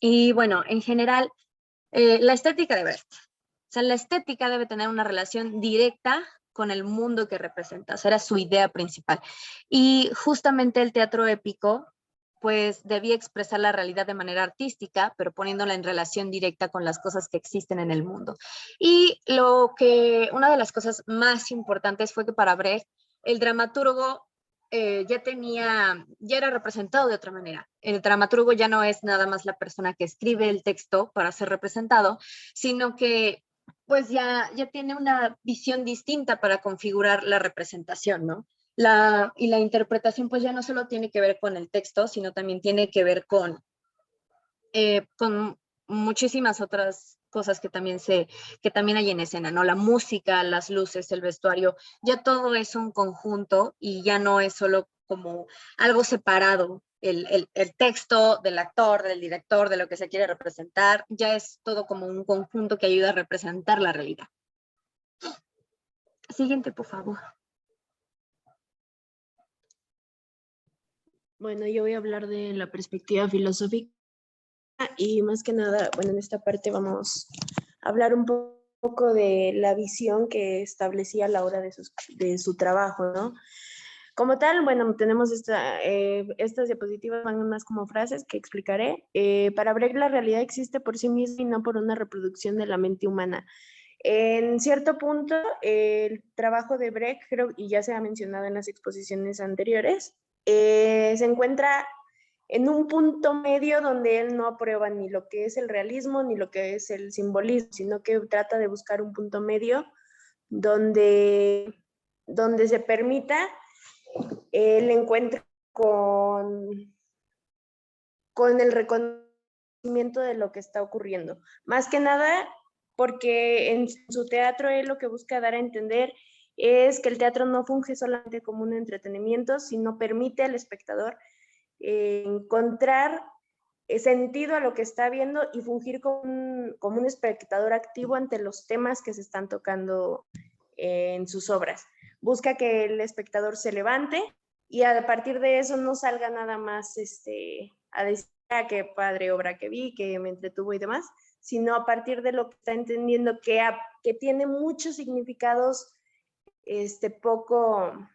Y bueno, en general, la estética de Brecht. O sea, la estética debe tener una relación directa con el mundo que representa. O sea, era su idea principal. Y justamente el teatro épico, pues debía expresar la realidad de manera artística, pero poniéndola en relación directa con las cosas que existen en el mundo. Y una de las cosas más importantes fue que para Brecht, el dramaturgo ya era representado de otra manera. El dramaturgo ya no es nada más la persona que escribe el texto para ser representado, sino que pues ya tiene una visión distinta para configurar la representación, ¿no? Y la interpretación pues ya no solo tiene que ver con el texto, sino también tiene que ver con muchísimas otras cosas que también hay en escena, ¿no? La música, las luces, el vestuario, ya todo es un conjunto y ya no es solo como algo separado. El texto del actor, del director, de lo que se quiere representar, ya es todo como un conjunto que ayuda a representar la realidad. Siguiente, por favor. Bueno, yo voy a hablar de la perspectiva filosófica y más que nada, bueno, en esta parte vamos a hablar un poco de la visión que establecía a la hora de su trabajo, ¿no? Como tal, bueno, tenemos estas diapositivas, van más como frases que explicaré. Para Brecht la realidad existe por sí misma y no por una reproducción de la mente humana. En cierto punto, el trabajo de Brecht, creo, y ya se ha mencionado en las exposiciones anteriores, se encuentra en un punto medio donde él no aprueba ni lo que es el realismo ni lo que es el simbolismo, sino que trata de buscar un punto medio donde se permita el encuentro con el reconocimiento de lo que está ocurriendo. Más que nada porque en su teatro él lo que busca dar a entender es que el teatro no funge solamente como un entretenimiento, sino permite al espectador encontrar sentido a lo que está viendo y fungir como un espectador activo ante los temas que se están tocando en sus obras. Busca que el espectador se levante y a partir de eso no salga nada más a decir qué padre obra que vi, que me entretuvo y demás, sino a partir de lo que está entendiendo que tiene muchos significados poco...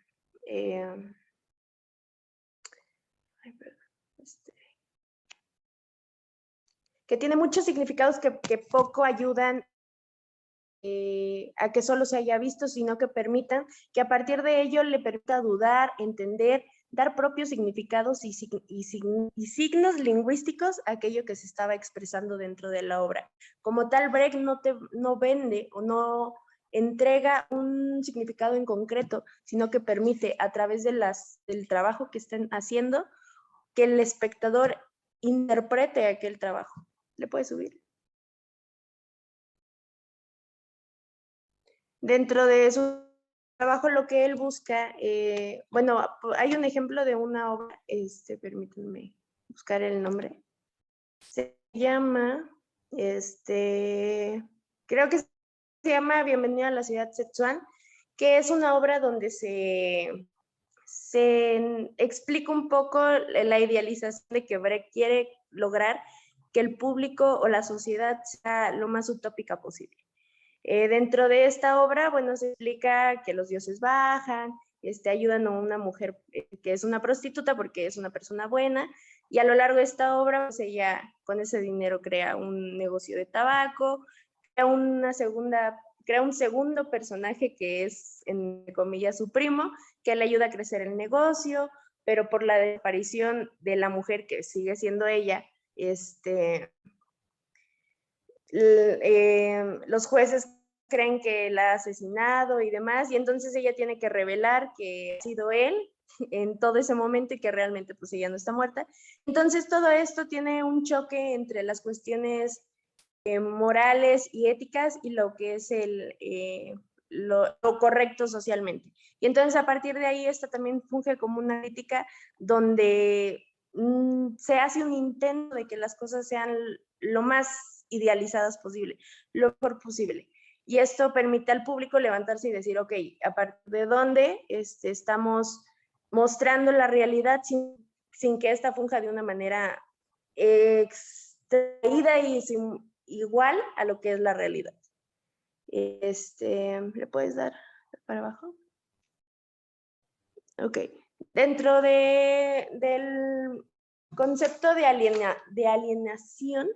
que tiene muchos significados que poco ayudan a que solo se haya visto, sino que permitan que a partir de ello le permita dudar, entender, dar propios significados y signos lingüísticos a aquello que se estaba expresando dentro de la obra. Como tal, Brecht no vende o no entrega un significado en concreto, sino que permite a través del trabajo que estén haciendo que el espectador interprete aquel trabajo. ¿Le puede subir? Dentro de su trabajo lo que él busca, bueno, hay un ejemplo de una obra, permítanme buscar el nombre. Se llama, creo que se llama Bienvenida a la ciudad Szechuan, que es una obra donde se explica un poco la idealización de que Brecht quiere lograr que el público o la sociedad sea lo más utópica posible. Dentro de esta obra, bueno, se explica que los dioses bajan, ayudan a una mujer que es una prostituta porque es una persona buena, Y a lo largo de esta obra, pues ella con ese dinero crea un negocio de tabaco, crea un segundo personaje que es, entre comillas, su primo, que le ayuda a crecer el negocio, pero por la desaparición de la mujer que sigue siendo ella, los jueces creen que la ha asesinado y demás, y entonces ella tiene que revelar que ha sido él en todo ese momento y que realmente pues ella no está muerta. Entonces todo esto tiene un choque entre las cuestiones morales y éticas y lo que es lo correcto socialmente. Y entonces a partir de ahí esta también funge como una crítica donde se hace un intento de que las cosas sean lo más idealizadas posible, lo mejor posible. Y esto permite al público levantarse y decir, ok, ¿a partir de dónde estamos mostrando la realidad sin que esta funja de una manera extraída y igual a lo que es la realidad? ¿Le puedes dar para abajo? Ok. Dentro del concepto de alienación,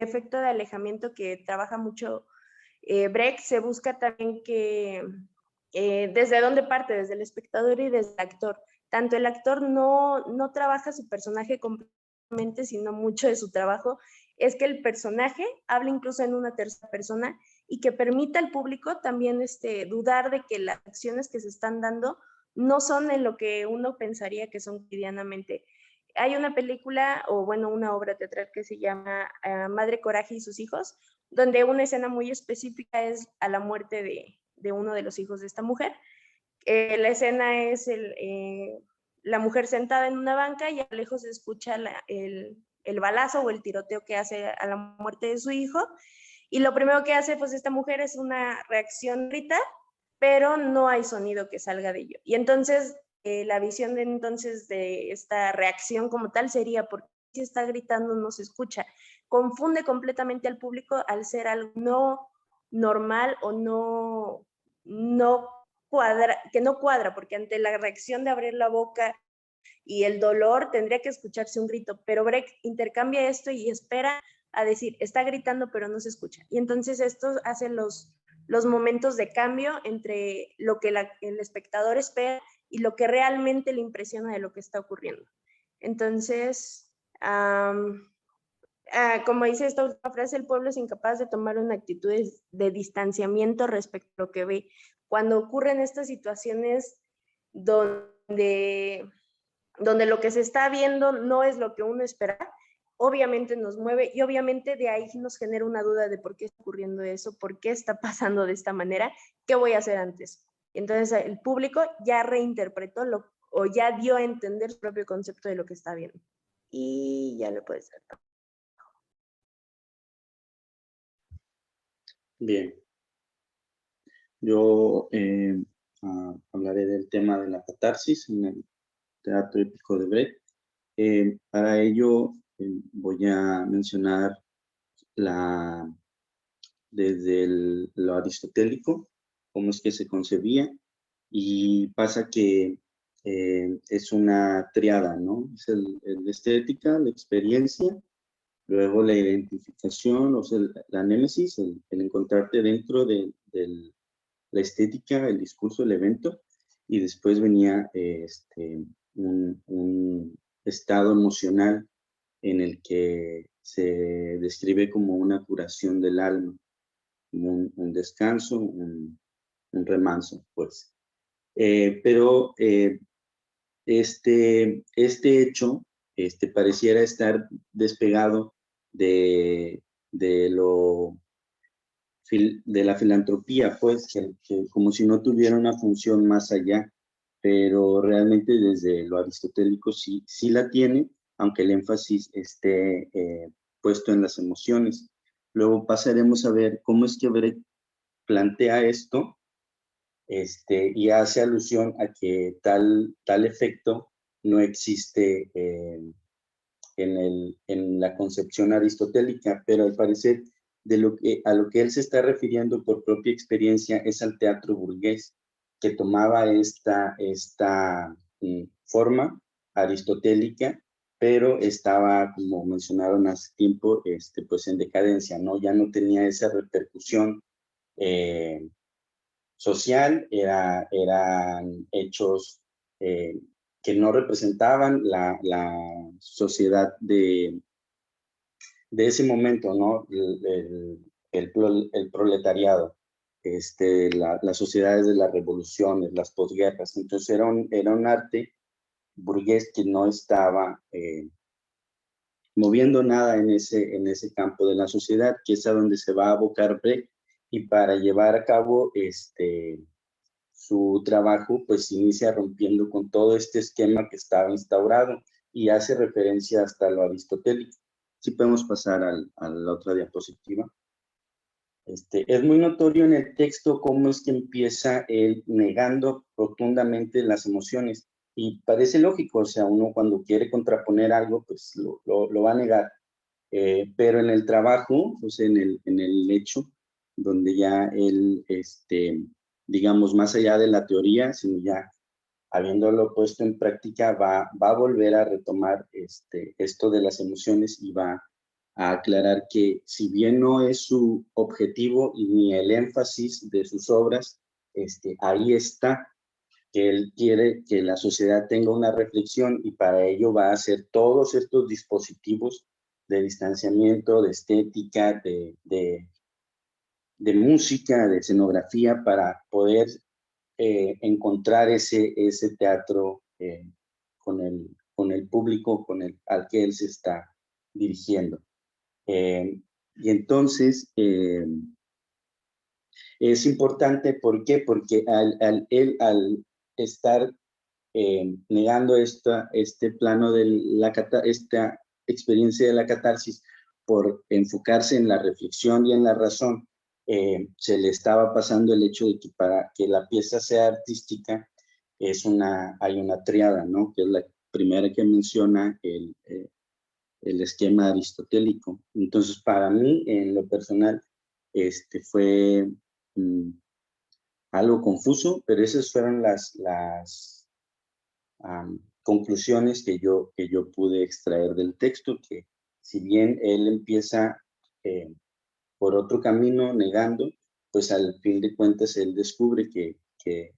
efecto de alejamiento que trabaja mucho Brecht, se busca también que desde dónde parte, desde el espectador y desde el actor. Tanto el actor no trabaja su personaje completamente, sino mucho de su trabajo es que el personaje hable incluso en una tercera persona y que permita al público también dudar de que las acciones que se están dando no son en lo que uno pensaría que son cotidianamente. Hay una película, o bueno, una obra teatral que se llama Madre Coraje y sus hijos, donde una escena muy específica es a la muerte de uno de los hijos de esta mujer. La escena es la mujer sentada en una banca y a lo lejos se escucha el balazo o el tiroteo que hace a la muerte de su hijo. Y lo primero que hace pues esta mujer es una reacción grita, pero no hay sonido que salga de ello. Y entonces la visión de esta reacción como tal sería porque si está gritando no se escucha. Confunde completamente al público al ser algo no normal o que no cuadra, porque ante la reacción de abrir la boca y el dolor tendría que escucharse un grito, pero Brecht intercambia esto y espera a decir, está gritando pero no se escucha. Y entonces esto hace los momentos de cambio entre lo que el espectador espera y lo que realmente le impresiona de lo que está ocurriendo. Entonces, como dice esta última frase, el pueblo es incapaz de tomar una actitud de distanciamiento respecto a lo que ve. Cuando ocurren estas situaciones donde lo que se está viendo no es lo que uno espera, obviamente nos mueve y obviamente de ahí nos genera una duda de por qué está ocurriendo eso, por qué está pasando de esta manera, qué voy a hacer antes. Entonces el público ya reinterpretó o ya dio a entender su propio concepto de lo que está viendo. Y ya le puedes dar. Bien. Yo hablaré del tema de la catarsis en el teatro épico de Brecht. Para ello voy a mencionar desde lo aristotélico, cómo es que se concebía, y pasa que es una triada, ¿no? Es la estética, la experiencia, luego la identificación, o sea, la némesis, el encontrarte dentro de la estética, el discurso, el evento, y después venía un estado emocional en el que se describe como una curación del alma, como un descanso, un remanso, pues. Pero este hecho pareciera estar despegado de la filantropía, pues, que como si no tuviera una función más allá, pero realmente desde lo aristotélico sí la tiene, aunque el énfasis esté puesto en las emociones. Luego pasaremos a ver cómo es que Brecht plantea esto y hace alusión a que tal efecto no existe en la concepción aristotélica, pero al parecer a lo que él se está refiriendo por propia experiencia es al teatro burgués, que tomaba esta forma aristotélica pero estaba, como mencionaron hace tiempo, pues en decadencia, ¿no? Ya no tenía esa repercusión social, eran hechos que no representaban la sociedad de ese momento, ¿no? El proletariado, las sociedades de las revoluciones, las posguerras. Entonces era un arte burgués que no estaba moviendo nada en ese campo de la sociedad, que es a donde se va a abocar Brecht, y para llevar a cabo su trabajo, pues inicia rompiendo con todo este esquema que estaba instaurado y hace referencia hasta lo aristotélico. Si podemos pasar a la otra diapositiva. Es muy notorio en el texto cómo es que empieza él negando rotundamente las emociones, y parece lógico, o sea, uno cuando quiere contraponer algo, pues lo va a negar, pero en el trabajo, pues en el hecho, donde ya él, digamos, más allá de la teoría, sino ya habiéndolo puesto en práctica, va a volver a retomar esto de las emociones, y va a aclarar que si bien no es su objetivo y ni el énfasis de sus obras, ahí está, que él quiere que la sociedad tenga una reflexión, y para ello va a hacer todos estos dispositivos de distanciamiento, de estética, de música, de escenografía, para poder encontrar ese teatro con el público al que él se está dirigiendo. Y entonces es importante, ¿por qué? Porque al estar negando este plano de esta experiencia de la catarsis, por enfocarse en la reflexión y en la razón, se le estaba pasando el hecho de que para que la pieza sea artística hay una tríada, ¿no? Que es la primera que menciona el esquema aristotélico. Entonces, para mí, en lo personal, fue algo confuso, pero esas fueron las conclusiones que yo pude extraer del texto, que si bien él empieza por otro camino negando, pues al fin de cuentas él descubre que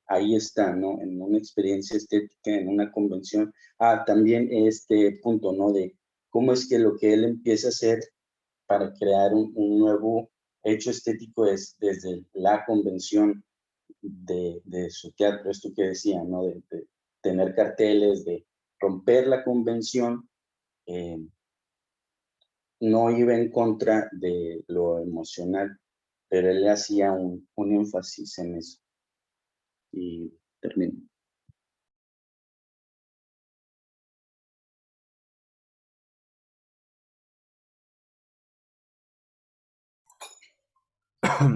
ahí está, ¿no? En una experiencia estética, en una convención. También este punto, ¿no? De cómo es que lo que él empieza a hacer para crear un nuevo hecho estético es desde la convención de su teatro, esto que decía, ¿no? De tener carteles, de romper la convención, no iba en contra de lo emocional, pero él hacía un énfasis en eso. Y termino.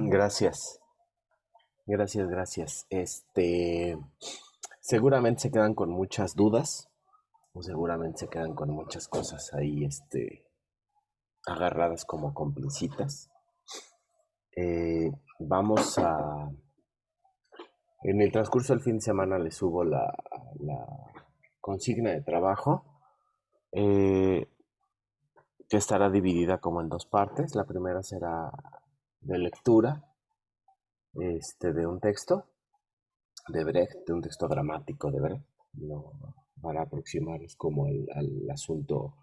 Gracias. Gracias. Seguramente se quedan con muchas dudas, o seguramente se quedan con muchas cosas ahí, agarradas como complicitas. Vamos a... En el transcurso del fin de semana les subo la consigna de trabajo, que estará dividida como en dos partes. La primera será de lectura de un texto de Brecht, de un texto dramático de Brecht, ¿no? Para aproximarnos como al asunto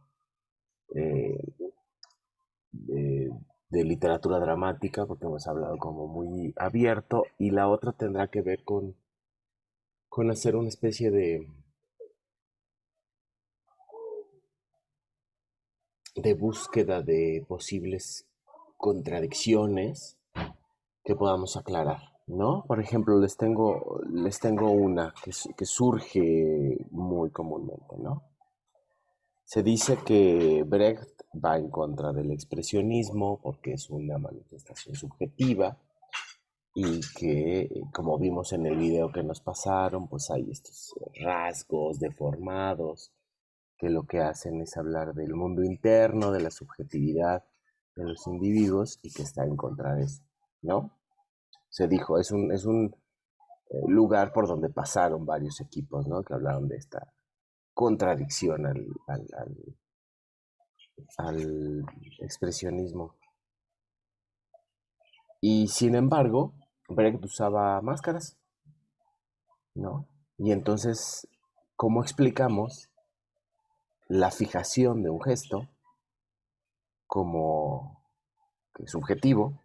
de literatura dramática, porque hemos hablado como muy abierto, y la otra tendrá que ver con hacer una especie de búsqueda de posibles contradicciones que podamos aclarar, ¿no? Por ejemplo, les tengo una que surge muy comúnmente, ¿no? Se dice que Brecht va en contra del expresionismo porque es una manifestación subjetiva, y que, como vimos en el video que nos pasaron, pues hay estos rasgos deformados que lo que hacen es hablar del mundo interno, de la subjetividad de los individuos, y que está en contra de eso, ¿no? Se dijo, es un lugar por donde pasaron varios equipos, ¿no? Que hablaron de esta contradicción al expresionismo. Y sin embargo, Brecht usaba máscaras, ¿no? Y entonces, ¿cómo explicamos la fijación de un gesto como subjetivo,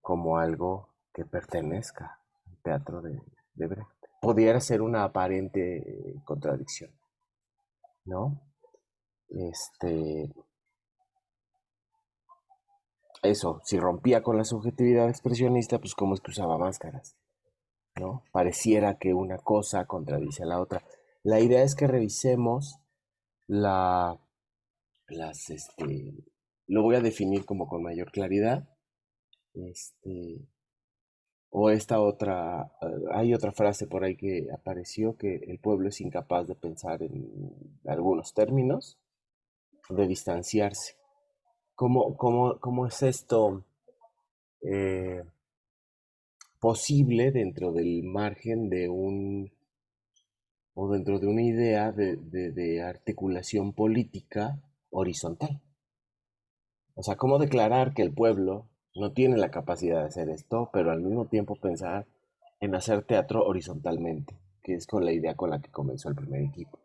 como algo que pertenezca al teatro de Brecht? Pudiera ser una aparente contradicción, ¿no? Eso, si rompía con la subjetividad expresionista, pues cómo es que usaba máscaras, ¿no? Pareciera que una cosa contradice a la otra. La idea es que revisemos lo voy a definir como con mayor claridad, o esta otra, hay otra frase por ahí que apareció, que el pueblo es incapaz de pensar en algunos términos, de distanciarse. ¿Cómo es esto posible dentro del margen de dentro de una idea de articulación política horizontal? O sea, ¿cómo declarar que el pueblo no tiene la capacidad de hacer esto, pero al mismo tiempo pensar en hacer teatro horizontalmente, que es con la idea con la que comenzó el primer equipo?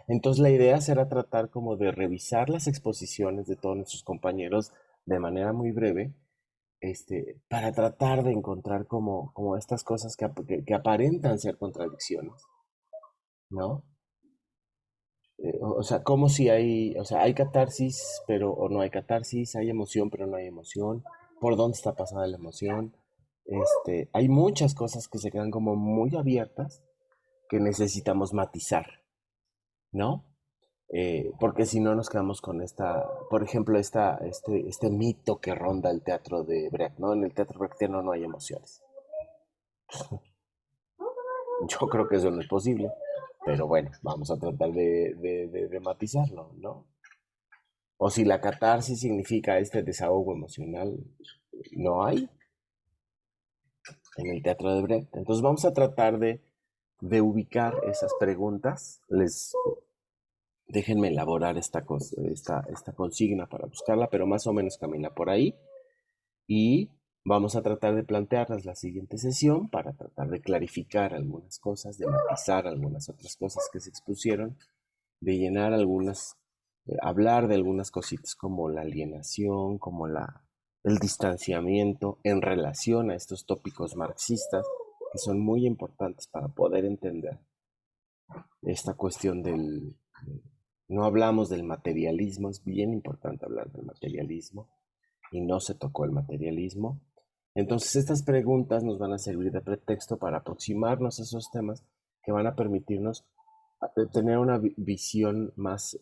Entonces la idea será tratar como de revisar las exposiciones de todos nuestros compañeros de manera muy breve, para tratar de encontrar como estas cosas que aparentan ser contradicciones, ¿no? O sea, como si hay catarsis, o no hay catarsis, hay emoción, pero no hay emoción, por dónde está pasada la emoción. Hay muchas cosas que se quedan como muy abiertas que necesitamos matizar, ¿no? Porque si no nos quedamos con por ejemplo, este mito que ronda el teatro de Brecht, ¿no? En el teatro brechtiano no hay emociones. Yo creo que eso no es posible, pero bueno, vamos a tratar de matizarlo, ¿no? O si la catarsis significa este desahogo emocional, no hay en el teatro de Brecht. Entonces vamos a tratar de ubicar esas preguntas. Déjenme elaborar esta consigna para buscarla, pero más o menos camina por ahí. Y vamos a tratar de plantearlas la siguiente sesión para tratar de clarificar algunas cosas, de matizar algunas otras cosas que se expusieron, de llenar hablar de algunas cositas como la alienación, como el distanciamiento en relación a estos tópicos marxistas que son muy importantes para poder entender esta cuestión no hablamos del materialismo, es bien importante hablar del materialismo y no se tocó el materialismo. Entonces estas preguntas nos van a servir de pretexto para aproximarnos a esos temas que van a permitirnos tener una visión más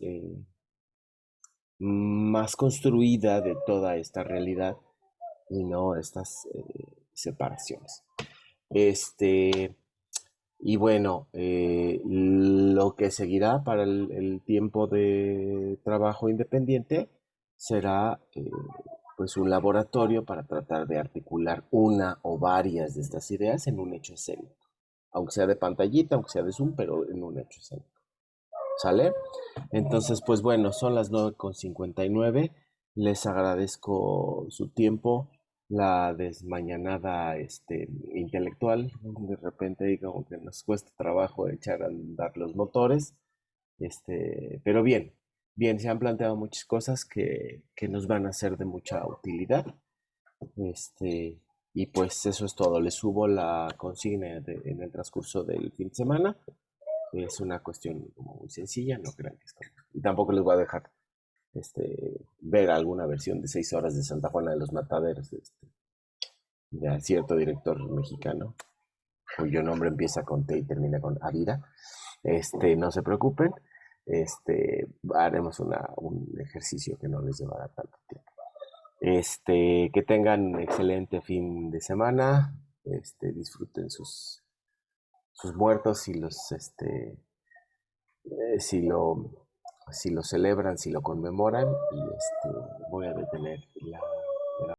construida de toda esta realidad y no estas separaciones. Y bueno, lo que seguirá para el tiempo de trabajo independiente será pues un laboratorio para tratar de articular una o varias de estas ideas en un hecho escénico, aunque sea de pantallita, aunque sea de Zoom, pero en un hecho escénico. ¿Sale? Entonces, pues bueno, son las 9:59. Les agradezco su tiempo, la desmañanada intelectual. De repente como que nos cuesta trabajo echar a andar los motores. Pero bien, se han planteado muchas cosas que nos van a ser de mucha utilidad. Y pues eso es todo. Les subo la consigna en el transcurso del fin de semana. Es una cuestión como muy sencilla, no crean que es como... Y tampoco les voy a dejar ver alguna versión de 6 horas de Santa Juana de los Mataderos de cierto director mexicano, cuyo nombre empieza con T y termina con Avira. No se preocupen, haremos un ejercicio que no les llevará tanto tiempo. Que tengan excelente fin de semana, disfruten sus muertos y si lo celebran, si lo conmemoran, y voy a detener la